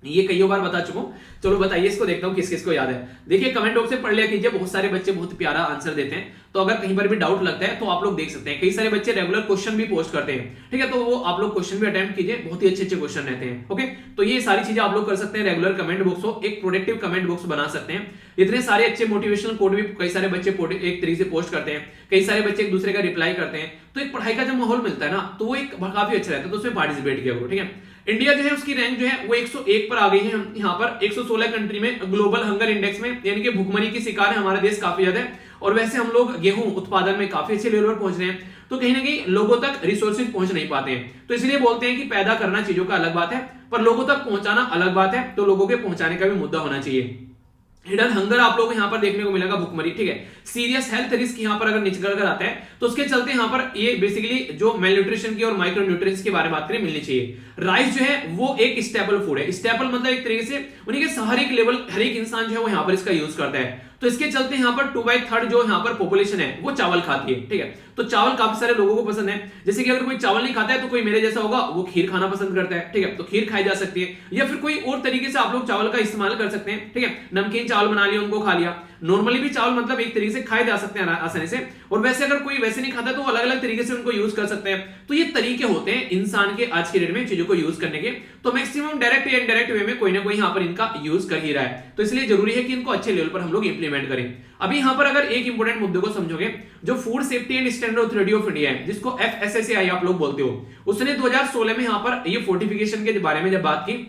ये कई बार बता चुका हूं, चलो बताइए इसको, देखता हूं किस किस को याद है। देखिए कमेंट बॉक्स में पढ़ लिया कीजिए, बहुत सारे बच्चे बहुत प्यारा आंसर देते हैं, तो अगर कहीं पर भी डाउट लगता है तो आप लोग देख सकते हैं। कई सारे बच्चे रेगुलर क्वेश्चन भी पोस्ट करते हैं, ठीक है, तो वो आप लोग क्वेश्चन भी अटेम्प्ट कीजिए, बहुत ही अच्छे अच्छे क्वेश्चन रहते हैं। ओके, तो ये सारी चीजें आप लोग कर सकते हैं। रेगुलर कमेंट बॉक्स हो, एक प्रोडक्टिव कमेंट बॉक्स बना सकते हैं। इतने सारे अच्छे मोटिवेशनल कोड भी कई सारे बच्चे एक तरीके से पोस्ट करते हैं, कई सारे बच्चे एक दूसरे का रिप्लाई करते हैं, तो एक पढ़ाई का जब माहौल मिलता है ना तो वो एक काफी अच्छा रहता है, तो उसमें पार्टिसिपेट किया करो, ठीक है। इंडिया जो है उसकी रैंक जो है वो 101 पर आ गई है, यहाँ पर 116 कंट्री में ग्लोबल हंगर इंडेक्स में, यानी कि भूखमरी की शिकार है हमारा देश काफी ज्यादा है। और वैसे हम लोग गेहूं उत्पादन में काफी अच्छे लेवल पर पहुंच रहे हैं, तो कहीं ना कहीं लोगों तक रिसोर्सेज पहुंच नहीं पाते हैं। तो इसलिए बोलते हैं कि पैदा करना चीजों का अलग बात है, पर लोगों तक पहुंचाना अलग बात है, तो लोगों के पहुंचाने का भी मुद्दा होना चाहिए। हिडन हंगर आप लोगों को यहाँ पर देखने को मिलेगा, भुखमरी, ठीक है। सीरियस हेल्थ रिस्क यहाँ पर अगर निकल कर आता है तो उसके चलते यहाँ पर ये बेसिकली जो मेल न्यूट्रिशन की और माइक्रो न्यूट्रिएंट्स के बारे में बात करें मिलनी चाहिए। राइस जो है वो एक स्टेपल फूड है, स्टेपल मतलब एक तरीके से उन्हीं के हर एक लेवल हर एक इंसान जो है वो यहाँ पर इसका यूज करता है। तो इसके चलते यहाँ पर 2/3 जो यहाँ पर पॉपुलेशन है वो चावल खाती है, ठीक है। तो चावल काफी सारे लोगों को पसंद है। जैसे कि अगर कोई चावल नहीं खाता है तो कोई मेरे जैसा होगा, वो खीर खाना पसंद करता है, ठीक है, तो खीर खाई जा सकती है। या फिर कोई और तरीके से आप लोग चावल का इस्तेमाल कर सकते हैं, ठीक है, नमकीन चावल बना लिया, उनको खा लिया। नॉर्मली भी चावल मतलब एक तरीके से खाए जा सकते हैं आसानी से, और वैसे अगर कोई वैसे नहीं खाता तो अलग अलग तरीके से उनको यूज कर सकते हैं। तो ये तरीके होते हैं इंसान के आज के डेट में चीजों को यूज करने के। तो मैक्सिमम डायरेक्ट या इनडायरेक्ट वे में कोई ना कोई यहाँ पर इनका यूज कर ही रहा है, तो इसलिए जरूरी है कि इनको अच्छे लेवल पर हम लोग इंप्लीमेंट करें। अभी यहाँ पर अगर एक इंपॉर्टेंट मुद्दे को समझोगे, जो food safety and standard authority of India है, जिसको FSSAI आप लोग बोलते हो, उसने 2016 में यहाँ पर ये फोर्टिफिकेशन के बारे में जब बात की,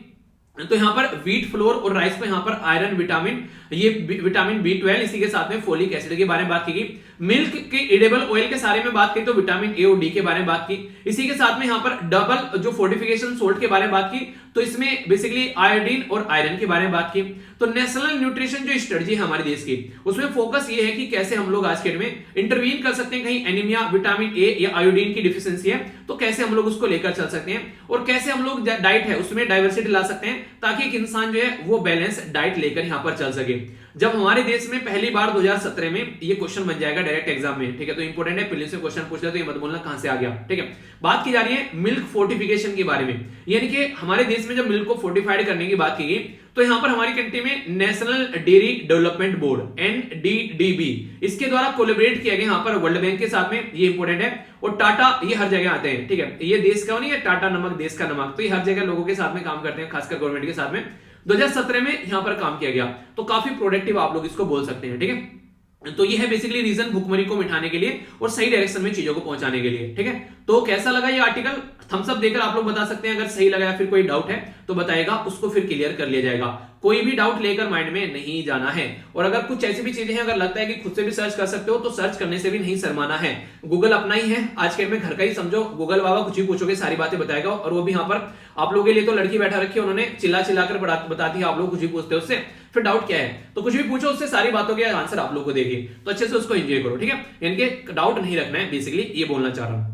तो यहां पर व्हीट फ्लोर और राइस को यहां पर आयरन, विटामिन, ये विटामिन B12, इसी के साथ में फोलिक एसिड के बारे में बात की गई। मिल्क के एडिबल ऑयल के सारे में बात की तो विटामिन A और D के बारे में बात की। इसी के साथ में यहां पर डबल जो फोर्टिफिकेशन सोल्ट के बारे में बात की, तो इसमें बेसिकली आयोडीन और आयरन के बारे में बात की। तो नेशनल न्यूट्रिशन जो स्ट्रेटजी है हमारे देश की, उसमें फोकस ये है कि कैसे हम लोग आज के डेट में इंटरवीन कर सकते हैं, कहीं एनीमिया, विटामिन A या आयोडीन की डिफिशियंसी है तो कैसे हम लोग उसको लेकर चल सकते हैं, और कैसे हम लोग डाइट है उसमें डाइवर्सिटी ला सकते हैं, ताकि एक इंसान जो है वो बैलेंस डाइट लेकर यहां पर चल सके। जब हमारे देश में पहली बार 2017 में ये क्वेश्चन बन जाएगा डायरेक्ट एग्जाम में, ठीक है, तो इंपॉर्टेंट है, प्रीलिम्स में क्वेश्चन पूछ ले तो ये मत बोलना कहां से आ गया, ठीक है। बात की जा रही है मिल्क फोर्टिफिकेशन के बारे में, यानी कि हमारे देश में जब मिल्क को फोर्टिफाइड करने की बात की गई, तो यहां पर हमारी कंट्री में national dairy development board NDDB, इसके द्वारा कोलैबोरेट किया गया यहाँ पर वर्ल्ड बैंक के साथ में, ये इंपॉर्टेंट है। और टाटा, ये हर जगह आते हैं, ठीक है, ये देश का नहीं है, टाटा नमक देश का नमक, तो ये हर जगह लोगों के साथ में काम करते हैं, खासकर गवर्नमेंट के साथ में। 2017 में यहां पर काम किया गया, तो काफी प्रोडक्टिव आप लोग इसको बोल सकते हैं, ठीक है। तो ये है बेसिकली रीजन भुखमरी को मिटाने के लिए और सही डायरेक्शन में चीजों को पहुंचाने के लिए, ठीक है। तो कैसा लगा ये आर्टिकल, थम्स अप देकर आप लोग बता सकते हैं। अगर सही लगा या फिर कोई डाउट है तो बताएगा, उसको फिर क्लियर कर लिया जाएगा। कोई भी डाउट लेकर माइंड में नहीं जाना है। और अगर कुछ ऐसी भी चीजें हैं, अगर लगता है कि खुद से भी सर्च कर सकते हो तो सर्च करने से भी नहीं शर्माना है। गूगल अपना ही है, आज के में घर का ही समझो, गूगल बाबा कुछ भी पूछोगे सारी बातें बताएगा। और वो भी यहाँ पर आप लोगों के लिए तो लड़की बैठा रखी है, उन्होंने चिल्ला चिल्ला कर बताती है, आप लोग कुछ भी पूछते हो उससे, फिर डाउट क्या है तो कुछ भी पूछो उससे, सारी बातों के आंसर आप लोग को देगी, तो अच्छे से उसको एंजॉय करो, ठीक है। यानी कि डाउट नहीं रखना है, बेसिकली ये बोलना चाह रहा हूं।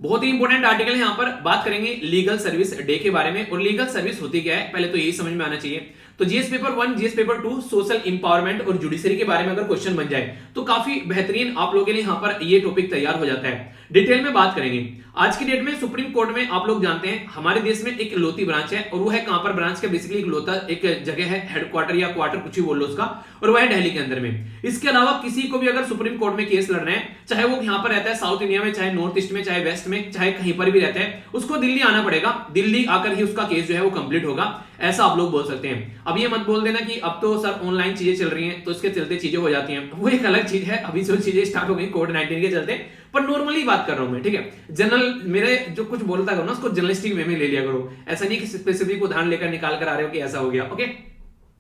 बहुत ही इंपॉर्टेंट आर्टिकल है, यहां पर बात करेंगे लीगल सर्विस डे के बारे में। और लीगल सर्विस होती क्या है पहले तो यही समझ में आना चाहिए। तो GS paper 1, GS paper 2 social empowerment और जुडिशरी के बारे में अगर क्वेश्चन बन जाए तो काफी बेहतरीन आप लोगों के लिए यहां पर ये टॉपिक तैयार हो जाता है। डिटेल में बात करेंगे। आज की डेट में सुप्रीम कोर्ट में आप लोग जानते हैं हमारे देश में एक इकलौती ब्रांच है, और वो है कहां पर ब्रांच का, बेसिकली इकलौता एक जगह है, हेडक्वार्टर या क्वार्टर कुछ भी बोल लो उसका, और वह है दिल्ली के अंदर में। इसके अलावा किसी को भी अगर सुप्रीम कोर्ट में केस लड़ना है, चाहे वो यहां पर रहता है साउथ इंडिया में, चाहे नॉर्थ ईस्ट में, चाहे वेस्ट में, चाहे कहीं पर भी रहता है, उसको दिल्ली आना पड़ेगा। दिल्ली आकर ही उसका केस जो है वो कंप्लीट होगा, ऐसा आप लोग बोल सकते हैं। अब ये मत बोल देना कि अब तो सर ऑनलाइन चीजें चल रही हैं तो इसके चलते चीजें हो जाती हैं, वो एक अलग चीज है। अभी जो चीजें स्टार्ट हो गई कोविड-19 के चलते, पर नॉर्मली बात कर रहा हूं मैं, ठीक है। जनरल मेरे जो कुछ बोलता करो ना उसको जर्नलिस्टिक वे में ले लिया करो, ऐसा नहीं कि स्पेसिफिक उदाहरण लेकर निकाल कर आ रहे हो कि ऐसा हो गया, ओके।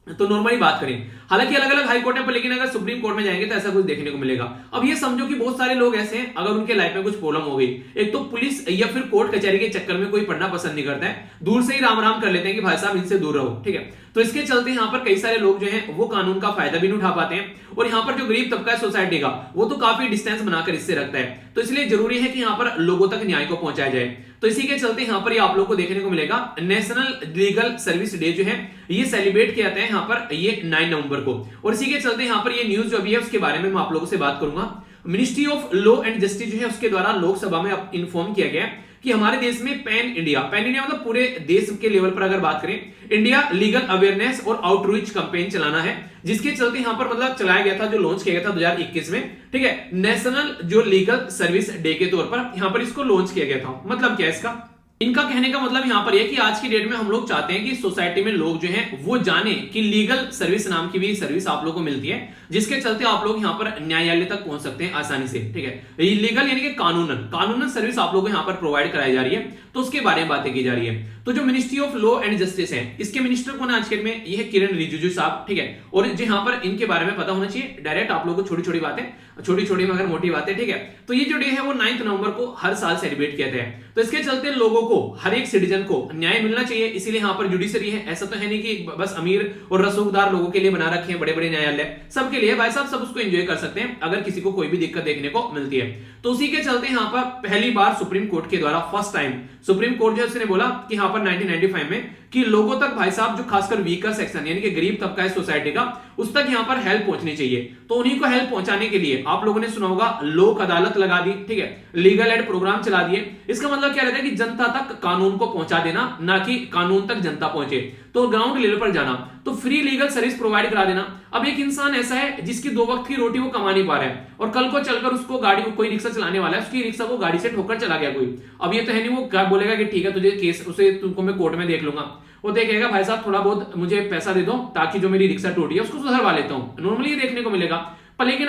तो नॉर्मली बात करें, हालांकि अलग अलग हाई कोर्ट है पर लेकिन अगर सुप्रीम कोर्ट में जाएंगे तो ऐसा कुछ देखने को मिलेगा। अब ये समझो कि बहुत सारे लोग ऐसे हैं, अगर उनके लाइफ में कुछ प्रॉब्लम हो गई, एक तो पुलिस या फिर कोर्ट कचहरी के चक्कर में कोई पढ़ना पसंद नहीं करता है, दूर से ही राम राम कर लेते हैं कि भाई साहब इनसे दूर रहो, ठीक है। तो इसके चलते यहाँ पर कई सारे लोग जो हैं वो कानून का फायदा भी नहीं उठा पाते हैं, और यहाँ पर जो गरीब तबका है सोसाइटी का वो तो काफी डिस्टेंस बनाकर इससे रखता है। तो इसलिए जरूरी है कि यहाँ पर लोगों तक न्याय को पहुंचाया जाए। तो इसी के चलते यहाँ पर ये आप लोग को देखने को मिलेगा, नेशनल लीगल सर्विस डे जो है ये सेलिब्रेट किया जाता है यहाँ पर ये 9 नवंबर को। और इसी के चलते यहाँ पर ये न्यूज जो भी है उसके बारे में मैं आप लोगों से बात करूंगा। Ministry of law and justice जो है उसके द्वारा लोकसभा में इन्फॉर्म किया गया कि हमारे देश में पैन इंडिया मतलब पूरे देश के लेवल पर अगर बात करें, इंडिया लीगल अवेयरनेस और आउटरीच कैंपेन चलाना है, जिसके चलते यहां पर मतलब चलाया गया था, जो लॉन्च किया गया था 2021 में, ठीक है, नेशनल जो लीगल सर्विस डे के तौर पर यहां पर इसको लॉन्च किया गया था। मतलब क्या है इसका, इनका कहने का मतलब यहां पर यह कि आज की डेट में हम लोग चाहते हैं कि सोसाइटी में लोग जो हैं वो जाने कि लीगल सर्विस नाम की भी सर्विस आप लोगों को मिलती है, जिसके चलते आप लोग यहां पर न्यायालय तक पहुंच सकते हैं आसानी से, ठीक है। लीगल यानी कि कानूनन सर्विस आप लोगों को यहां पर प्रोवाइड कराई जा रही है, तो उसके बारे में बातें की जा रही है। तो जो ministry of law and justice है, इसके मिनिस्टर कौन है आज के डेट में, ये है किरण रिजिजू साहब, ठीक है। और जो यहां पर इनके बारे में पता होना चाहिए, डायरेक्ट आप लोगों को छोटी छोटी बातें, छोटी छोटी मगर मोटी बातें, ठीक है। तो ये जो डे है वो 9 नवंबर को हर साल सेलिब्रेट किया जाता है। तो इसके चलते लोगों को, हर एक सिटीजन को न्याय मिलना चाहिए, इसीलिए यहाँ पर जुडिशरी है। ऐसा तो है नहीं कि बस अमीर और रसूखदार लोगों के लिए बना रखे हैं बड़े बड़े न्यायालय, सबके लिए भाई साहब, सब उसको एंजॉय कर सकते हैं अगर किसी को कोई भी दिक्कत देखने को मिलती है। तो उसी के चलते यहाँ पर पहली बार सुप्रीम कोर्ट के द्वारा फर्स्ट टाइम सुप्रीम कोर्ट जो है उसने बोला कि यहाँ पर 1995 में कि लोगों तक भाई साहब जो खासकर वीकर सेक्शन यानी कि गरीब तबका है सोसाइटी का, उस तक यहां पर हेल्प पहुंचनी चाहिए। तो उन्हीं को हेल्प पहुंचाने के लिए आप लोगों ने सुना होगा लोक अदालत लगा दी, ठीक है, लीगल एड प्रोग्राम चला दिए। इसका मतलब क्या रहता है कि जनता तक कानून को पहुंचा देना, ना कि कानून तक जनता पहुंचे। तो ग्राउंड लेवल पर जाना, तो फ्री लीगल सर्विस प्रोवाइड करा देना। अब एक इंसान ऐसा है जिसकी 2 वक्त की रोटी वो कमा नहीं पा रहा है और कल को चलकर उसको गाड़ी, कोई रिक्शा चलाने वाला है, उसकी रिक्शा को गाड़ी से ठोकर चला गया कोई। अब ये तो है नहीं वो क्या बोलेगा कि ठीक है तुझे केस, उसे तुमको मैं कोर्ट में देख लूंगा। वो देखेगा भाई साहब थोड़ा बहुत मुझे पैसा दे दो ताकि जो मेरी रिक्शा टूटी है उसको सुधरवा लेता हूं। नॉर्मली ये देखने को मिलेगा। पर लेकिन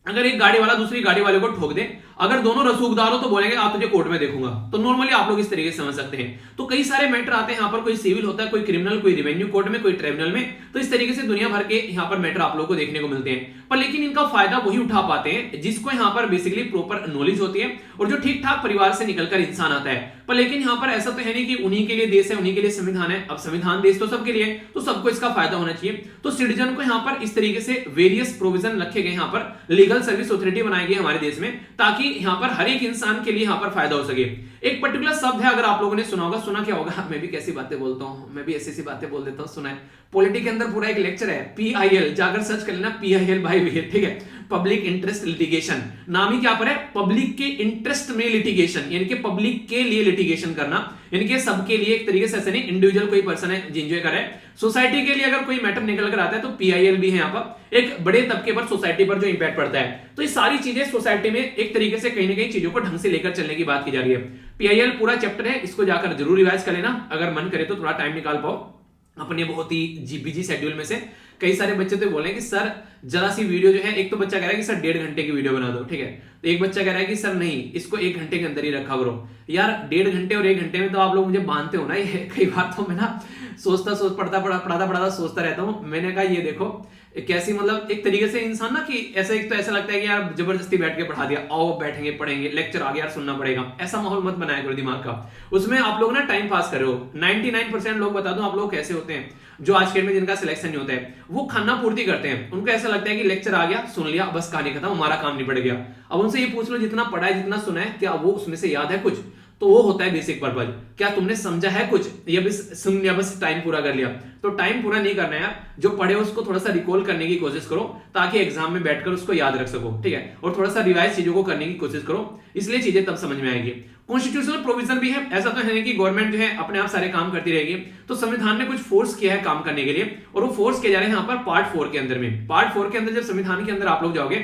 अगर एक गाड़ी वाला दूसरी गाड़ी वाले को ठोक दे, अगर दोनों रसूखदार हो तो बोलेंगे आप तुझे कोर्ट में देखूंगा। तो नॉर्मली आप लोग इस तरीके से समझ सकते हैं। तो कई सारे मैटर आते हैं यहाँ पर, कोई सिविल होता है, कोई क्रिमिनल, कोई रिवेन्यू कोर्ट में, कोई ट्रिब्यूनल में। तो इस तरीके से दुनिया भर के यहाँ पर मैटर आप लोग को देखने को मिलते हैं। पर लेकिन इनका फायदा वही उठा पाते हैं जिसको यहाँ पर बेसिकली प्रॉपर नॉलेज होती है और जो ठीक ठाक परिवार से निकलकर इंसान आता है। पर लेकिन यहाँ पर ऐसा तो है नहीं कि उन्हीं के लिए देश है, उन्हीं के लिए संविधान है। अब संविधान देश तो सबके लिए, तो सबको इसका फायदा होना चाहिए। तो सिटीजन को यहाँ पर इस तरीके से वेरियस प्रोविजन रखे गए, यहाँ पर लीगल सर्विस अथॉरिटी बनाई गई हमारे देश में, ताकि यहाँ पर हर एक इंसान के लिए यहाँ पर फायदा हो सके। एक पर्टिकुलर शब्द है, अगर आप लोगों ने सुना होगा, सुना क्या होगा, मैं भी कैसी बातें बोलता हूँ, मैं भी ऐसी बातें बोल देता हूँ, सुना है। पॉलिटी के अंदर पूरा एक लेक्चर है, PIL, जाकर सर्च कर लेना, PIL भाई, ठीक है, पब्लिक इंटरेस्ट लिटिगेशन। नाम ही क्या पर है, पब्लिक के इंटरेस्ट में लिटिगेशन, यानी कि पब्लिक के लिए लिटिगेशन करना, यानी कि सबके लिए, एक तरीके से ऐसे नहीं इंडिविजुअल कोई पर्सन है एंजॉय करे, सोसाइटी के लिए अगर कोई मैटर निकल कर आता है तो PIL भी है यहाँ पर, एक बड़े तबके पर, सोसाइटी पर जो इंपैक्ट पड़ता है। तो ये सारी चीजें सोसाइटी में एक तरीके से कहीं ना कहीं चीजों को ढंग से लेकर चलने की बात की जा रही है। PIL पूरा चैप्टर है, इसको जाकर जरूर रिवाइज कर लेना, अगर मन करे तो थोड़ा टाइम निकाल पाओ अपने बहुत ही बिजी शेड्यूल में से। कई सारे बच्चे तो बोल रहे हैं कि सर जरा सी वीडियो जो है, एक तो बच्चा कह रहा है कि सर 1.5 घंटे की वीडियो बना दो, ठीक है, तो एक बच्चा कह रहा है कि सर नहीं, इसको 1 घंटे के अंदर ही रखा करो। यार 1.5 घंटे और 1 घंटे में तो आप लोग मुझे बांधते हो ना। ये कई बार तो मैं ना पढ़ता सोचता रहता हूँ। मैंने कहा ये देखो कैसी, मतलब एक तरीके से इंसान ना कि ऐसा, एक तो ऐसा लगता है कि यार जबरदस्ती बैठ के पढ़ा दिया, आओ बैठेंगे पढ़ेंगे, लेक्चर आ गया यार सुनना पड़ेगा, ऐसा माहौल मत बनाया करो दिमाग का। उसमें आप लोग ना टाइम पास कर रहे हो। 99% लोग बता दो आप लोग कैसे होते हैं, जो आज के डेट में जिनका सिलेक्शन नहीं होता है, वो खाना पूर्ति करते हैं। उनको ऐसा लगता है कि लेक्चर आ गया, सुन लिया, बस कहानी खत्म, हमारा काम निपट गया। अब उनसे ये पूछ लो जितना पढ़ा है, जितना सुना है, क्या वो उसमें से याद है कुछ? तो वो होता है बेसिक पर्पज। क्या तुमने समझा है कुछ, या बस सुन लिया, बस टाइम पूरा कर लिया? तो टाइम पूरा नहीं करना है, जो पढ़े उसको थोड़ा सा रिकॉल करने की कोशिश करो, ताकि एग्जाम में बैठकर उसको याद रख सको, ठीक है, और थोड़ा सा रिवाइज चीजों को करने की कोशिश करो, इसलिए चीजें तब समझ में आएगी। कॉन्स्टिट्यूशनल प्रोविजन भी है, ऐसा तो है नहीं कि गवर्नमेंट जो है अपने आप सारे काम करती रहेगी। तो संविधान ने कुछ फोर्स किया है काम करने के लिए, और वो फोर्स किए जा रहे हैं यहाँ पर पार्ट 4 के अंदर में। पार्ट 4 के अंदर जब संविधान के अंदर आप लोग जाओगे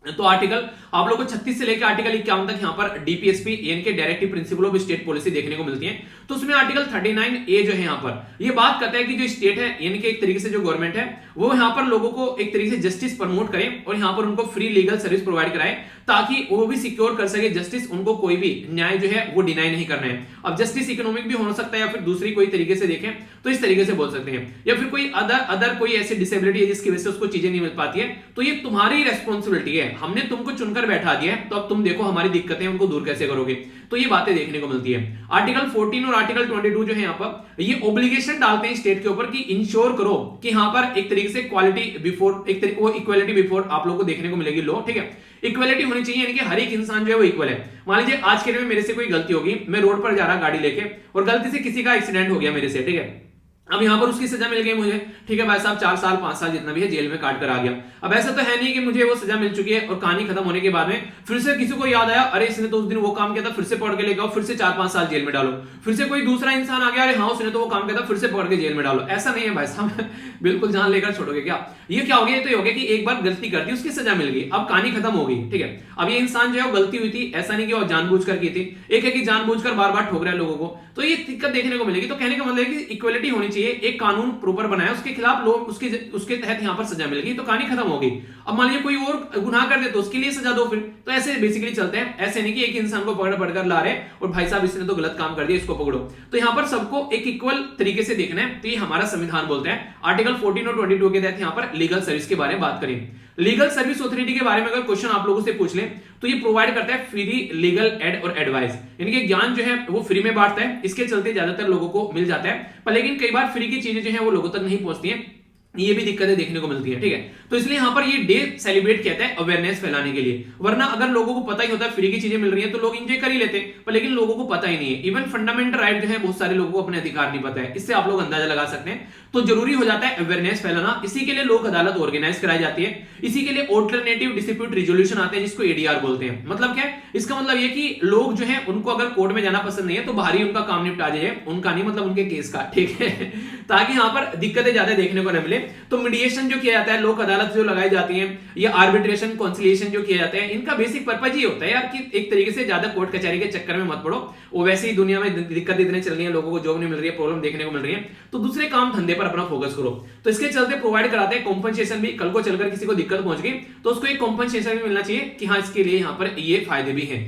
तो आर्टिकल आप लोगों को 36 से लेकर आर्टिकल 51 तक यहाँ पर DPSP यानी कि directive principle of state policy देखने को मिलती है। तो उसमें आर्टिकल 39A जो है यहाँ पर ये बात करता है कि जो स्टेट है यानी कि एक तरीके से जो गवर्नमेंट है वो यहाँ पर लोगों को एक तरीके से जस्टिस प्रमोट करे और यहाँ पर उनको फ्री लीगल सर्विस प्रोवाइड कराए, ताकि वो भी सिक्योर कर सके जस्टिस, उनको कोई भी न्याय जो है वो डिनाई नहीं करना है। अब जस्टिस इकोनॉमिक भी हो सकता है या फिर दूसरी कोई तरीके से देखें तो इस तरीके से बोल सकते हैं, या फिर कोई अदर कोई ऐसी डिसेबिलिटी है जिसकी वजह से उसको चीजें नहीं मिल पाती है, तो ये तुम्हारी रेस्पॉन्सिबिलिटी है, हमने तुमको चुनकर बैठा दिया है, तो अब तुम देखो हमारी दिक्कतें उनको दूर कैसे करोगे। तो ये बातें देखने को मिलती है। आर्टिकल 14 और आर्टिकल 22 जो है यहाँ पर ये ऑब्लिगेशन डालते हैं स्टेट के ऊपर कि इंश्योर करो कि यहाँ पर एक तरीके से क्वालिटी बिफोर, एक तरीके वो इक्वालिटी बिफोर आप लोगों को देखने को मिलेगी लॉ, ठीक है, इक्वालिटी होनी चाहिए, यानी कि हर एक इंसान जो है वो इक्वल है। मान लीजिए आज के दिन में मेरे से कोई गलती होगी, मैं रोड पर जा रहा गाड़ी लेके और गलती से किसी का एक्सीडेंट हो गया मेरे से, ठीक है, अब यहां पर उसकी सजा मिल गई मुझे, ठीक है भाई साहब 4 साल 5 साल जितना भी है जेल में काट कर आ गया। अब ऐसा तो है नहीं कि मुझे वो सजा मिल चुकी है और कहानी खत्म होने के बाद में फिर से किसी को याद आया अरे इसने तो उस दिन वो काम किया था, फिर से पकड़ के लेके आओ, फिर से 4-5 साल जेल में डालो। फिर से कोई दूसरा इंसान आ गया, अरे हाँ उसने तो वो काम किया था, फिर से पकड़ के जेल में डालो। ऐसा नहीं है भाई साहब, बिल्कुल जान लेकर छोड़ोगे क्या? ये क्या हो गया? तो ये हो गया कि एक बार गलती कर दी, उसकी सजा मिल गई, अब कहानी खत्म हो गई, ठीक है। अब ये इंसान जो है वो गलती हुई थी, ऐसा नहीं कि वो जानबूझकर की थी, एक है कि जानबूझकर बार बार ठोक रहा है लोगों को, तो ये दिक्कत देखने को मिलेगी। तो कहने का मतलब है कि इक्वलिटी होनी चाहिए, एक कानून प्रॉपर बनाया, उसके खिलाफ लोग उसके तहत यहां पर सजा मिल गई, तो कहानी खत्म हो गई। अब मान लीजिए कोई और गुनाह कर दे तो उसके लिए सजा दो फिर। तो ऐसे बेसिकली चलते हैं, ऐसे नहीं कि एक इंसान को पकड़ ला रहे और भाई साहब इसने तो गलत काम कर दिया इसको पकड़ो। तो यहां पर सबको एक इक्वल तरीके से देखना है, तो ये हमारा संविधान बोलता है। आर्टिकल 14 और 22 के तहत यहां पर लीगल सर्विस के बारे में बात करें। लीगल सर्विस अथॉरिटी के बारे में अगर क्वेश्चन आप लोगों से पूछ लें तो ये प्रोवाइड करता है फ्री लीगल एड और एडवाइस, यानी कि ज्ञान जो है वो फ्री में बांटता है, इसके चलते ज्यादातर लोगों को मिल जाता है। पर लेकिन कई बार फ्री की चीजें जो है वो लोगों तक नहीं पहुंचती हैं, ये भी दिक्कतें देखने को मिलती है, ठीक है। तो इसलिए यहां पर ये डे सेलिब्रेट किया जाता है अवेयरनेस फैलाने के लिए, वरना अगर लोगों को पता ही होता है फ्री की चीजें मिल रही हैं तो लोग एंजॉय कर ही लेते, पर लेकिन लोगों को पता ही नहीं है। इवन फंडामेंटल राइट जो है बहुत सारे लोगों को अपने अधिकार नहीं पता है, इससे आप लोग अंदाजा लगा सकते हैं। तो जरूरी हो जाता है अवेयरनेस फैलाना, इसी के लिए लोक अदालत ऑर्गेनाइज कराई जाती है, इसी के लिए ऑल्टरनेटिव डिस्प्यूट रिजोल्यूशन आते हैं जिसको एडीआर बोलते हैं। मतलब क्या है इसका मतलब ये कि लोग जो है उनको अगर कोर्ट में जाना पसंद नहीं है तो बाहर ही उनका काम निपटा जाए, उनका नहीं मतलब उनके केस का, ठीक है, ताकि यहां पर दिक्कतें ज्यादा देखने को न मिले। तो मीडिएशन जो किया जाता है, लोक अदालत जो लगाई जाती है, या आर्बिट्रेशन कॉन्सिलिएशन जो किया जाता है, इनका बेसिक पर्पज ये होता है यार कि एक तरीके से ज्यादा कोर्ट कचहरी के चक्कर में मत पड़ो। वो वैसे ही दुनिया में दिक्कत इतने चल रही है, लोगों को जॉब नहीं मिल रही है, प्रॉब्लम देखने को मिल रही है, तो दूसरे काम धंधे पर अपना फोकस करो। तो इसके चलते प्रोवाइड कराते हैं कॉम्पनसेशन भी, कल को चलकर किसी को दिक्कत पहुंच गई तो उसको एक कॉम्पनसेशन भी मिलना चाहिए कि हाँ इसके लिए यहाँ पर ये फायदे भी हैं।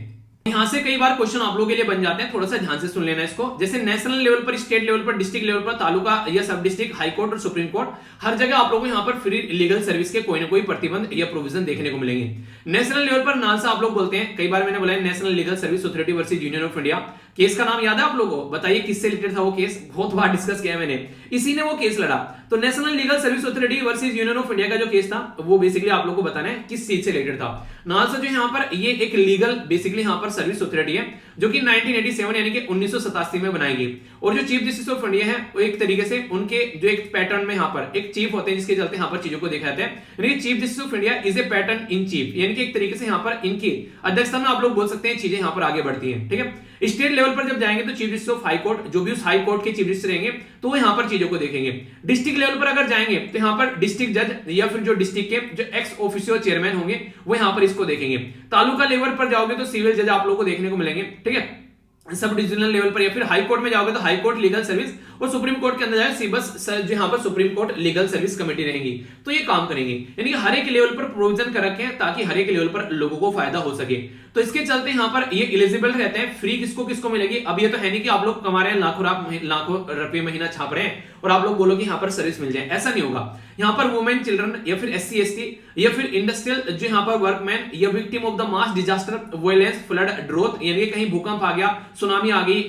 यहां से कई बार क्वेश्चन आप लोगों के लिए बन जाते हैं, थोड़ा सा ध्यान से सुन लेना इसको। जैसे नेशनल लेवल पर, स्टेट लेवल पर, डिस्ट्रिक्ट लेवल पर, तालुका या सब डिस्ट्रिक्ट, हाई कोर्ट और सुप्रीम कोर्ट, हर जगह आप लोगों को यहां पर फ्री लीगल सर्विस के कोई ना कोई प्रतिबंध या प्रोविजन देखने को मिलेंगे। नेशनल लेवल पर नालसा आप लोग बोलते हैं, कई बार मैंने बोला है national legal service authority versus union of India. Case का नाम याद है आप लोगों को? बताइए किससे रिलेटेड था वो केस, बहुत बार डिस्कस किया है मैंने, इसी ने वो केस लड़ा। तो national legal service authority versus union of India का जो केस था वो बेसिकली आप लोगों को बताना है किस चीज से रिलेटेड था। नालसा जो यहाँ पर ये एक लीगल बेसिकली यहाँ पर सर्विस अथॉरिटी है जो कि 1987 यानी कि 1987 में बनाई गई। और जो चीफ जस्टिस ऑफ इंडिया है वो एक तरीके से उनके जो एक पैटर्न में यहाँ पर एक चीफ होते हैं जिसके चलते यहाँ पर चीजों को देखा जाता है, यानी कि chief justice of India is a pattern in chief, यानी कि एक तरीके से यहाँ पर इनकी अध्यक्षता में आप लोग बोल सकते हैं चीजें यहाँ पर आगे बढ़ती हैं, ठीक है। स्टेट लेवल पर जब जाएंगे तो chief justice of high court, जो भी उस हाई कोर्ट के चीफ जस्टिस रहेंगे तो वो यहाँ पर चीजों को देखेंगे। डिस्ट्रिक्ट लेवल पर अगर जाएंगे तो यहाँ पर डिस्ट्रिक्ट जज या फिर जो डिस्ट्रिक्ट के जो एक्स ऑफिशियल चेयरमैन होंगे वो यहाँ पर इसको देखेंगे। तालुका लेवल पर जाओगे तो सिविल जज आप लोग को देखने को मिलेंगे, ठीक है। सब डिविजनल लेवल पर या फिर हाई कोर्ट में जाओगे तो हाई कोर्ट लीगल सर्विस, और सुप्रीम कोर्ट के अंदर जाए बस जो यहाँ पर supreme court legal service committee रहेंगी, तो ये काम करेंगे। यानी कि हर एक लेवल पर प्रोविजन कर रखे हैं ताकि हर एक लेवल पर लोगों को फायदा हो सके। तो इसके चलते यहाँ पर ये एलिजिबल रहते हैं। फ्री किसको किसको मिलेगी? अब ये तो है नहीं कि आप लोग कमा रहे हैं लाखों रुपए महीना छाप रहे हैं और आप लोग बोलो कि यहाँ पर सर्विस मिल जाए, ऐसा नहीं होगा। यहाँ पर वुमेन, चिल्ड्रन या फिर SC ST या फिर इंडस्ट्रियल जो यहाँ पर वर्कमैन या victim of the mass disaster, violence, flood, drought, यानी कि कहीं भूकंप आ गया, सुनामी आ गई,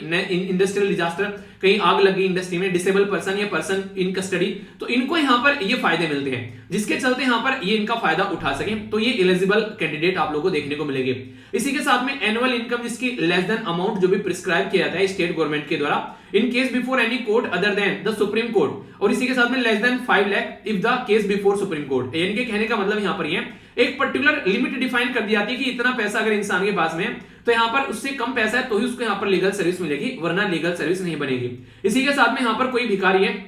इंडस्ट्रियल डिजास्टर, कहीं आग लगी इंडस्ट्री में, डिसेबल पर्सन या पर्सन इन कस्टडी, तो इनको यहाँ पर ये फायदे मिलते हैं जिसके चलते यहाँ पर ये इनका फायदा उठा सके, तो ये एलिजिबल कैंडिडेट आप लोगों को देखने को मिलेंगे। इसी के साथ में एनुअल इनकम जिसकी लेस देन अमाउंट जो भी प्रिस्क्राइब किया जाता है स्टेट गवर्नमेंट के द्वारा in case before any court other than the supreme court, और इसी के साथ में less than 5 lakh if the case before supreme court. यानी कि कहने का मतलब यहाँ पर ये एक पर्टिकुलर लिमिट डिफाइन कर दी जाती है कि इतना पैसा अगर इंसान के पास में तो यहाँ पर उससे कम पैसा है तो ही उसको यहाँ पर लीगल सर्विस मिलेगी, वरना लीगल सर्विस नहीं बनेगी। इसी के साथ में यहाँ पर कोई भिखारी है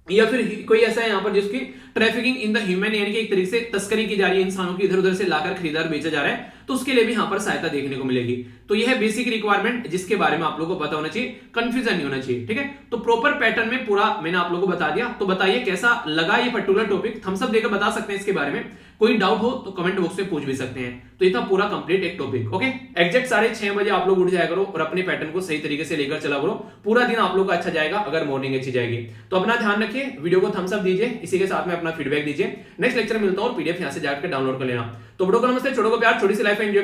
या फिर कोई ऐसा है यहाँ पर जिसकी ट्रैफिकिंग इन द ह्यूमन, यानी कि एक तरीके से तस्करी की जा रही है, इंसानों की इधर उधर से लाकर खरीदार बेचा जा रहा है, तो उसके लिए भी यहाँ पर सहायता देखने को मिलेगी। तो यह है बेसिक रिक्वायरमेंट जिसके बारे में आप लोगों को पता होना चाहिए, कंफ्यूजन नहीं होना चाहिए, ठीक है। तो प्रॉपर पैटर्न में पूरा मैंने आप लोगों को बता दिया। तो बताइए कैसा लगा ये पर्टिकुलर टॉपिक, थम्स अप देकर बता सकते हैं इसके बारे में। कोई डाउट हो तो कमेंट बॉक्स में पूछ भी सकते हैं। तो ये था पूरा कंप्लीट एक टॉपिक, ओके। एग्जैक्ट 6:30 बजे आप लोग उठ जाया करो और अपने पैटर्न को सही तरीके से लेकर चला करो, पूरा दिन आप लोग का अच्छा जाएगा अगर मॉर्निंग अच्छी जाएगी। तो अपना ध्यान रखिए, वीडियो को थम्स अप दीजिए, इसी के साथ में अपना फीडबैक दीजिए। नेक्स्ट लेक्चर मिलता हूं और PDF यहां से जाकर डाउनलोड कर लेना। तो बड़ों को नमस्ते, छोटों को प्यार, छोटी सी लाइफ एंजॉय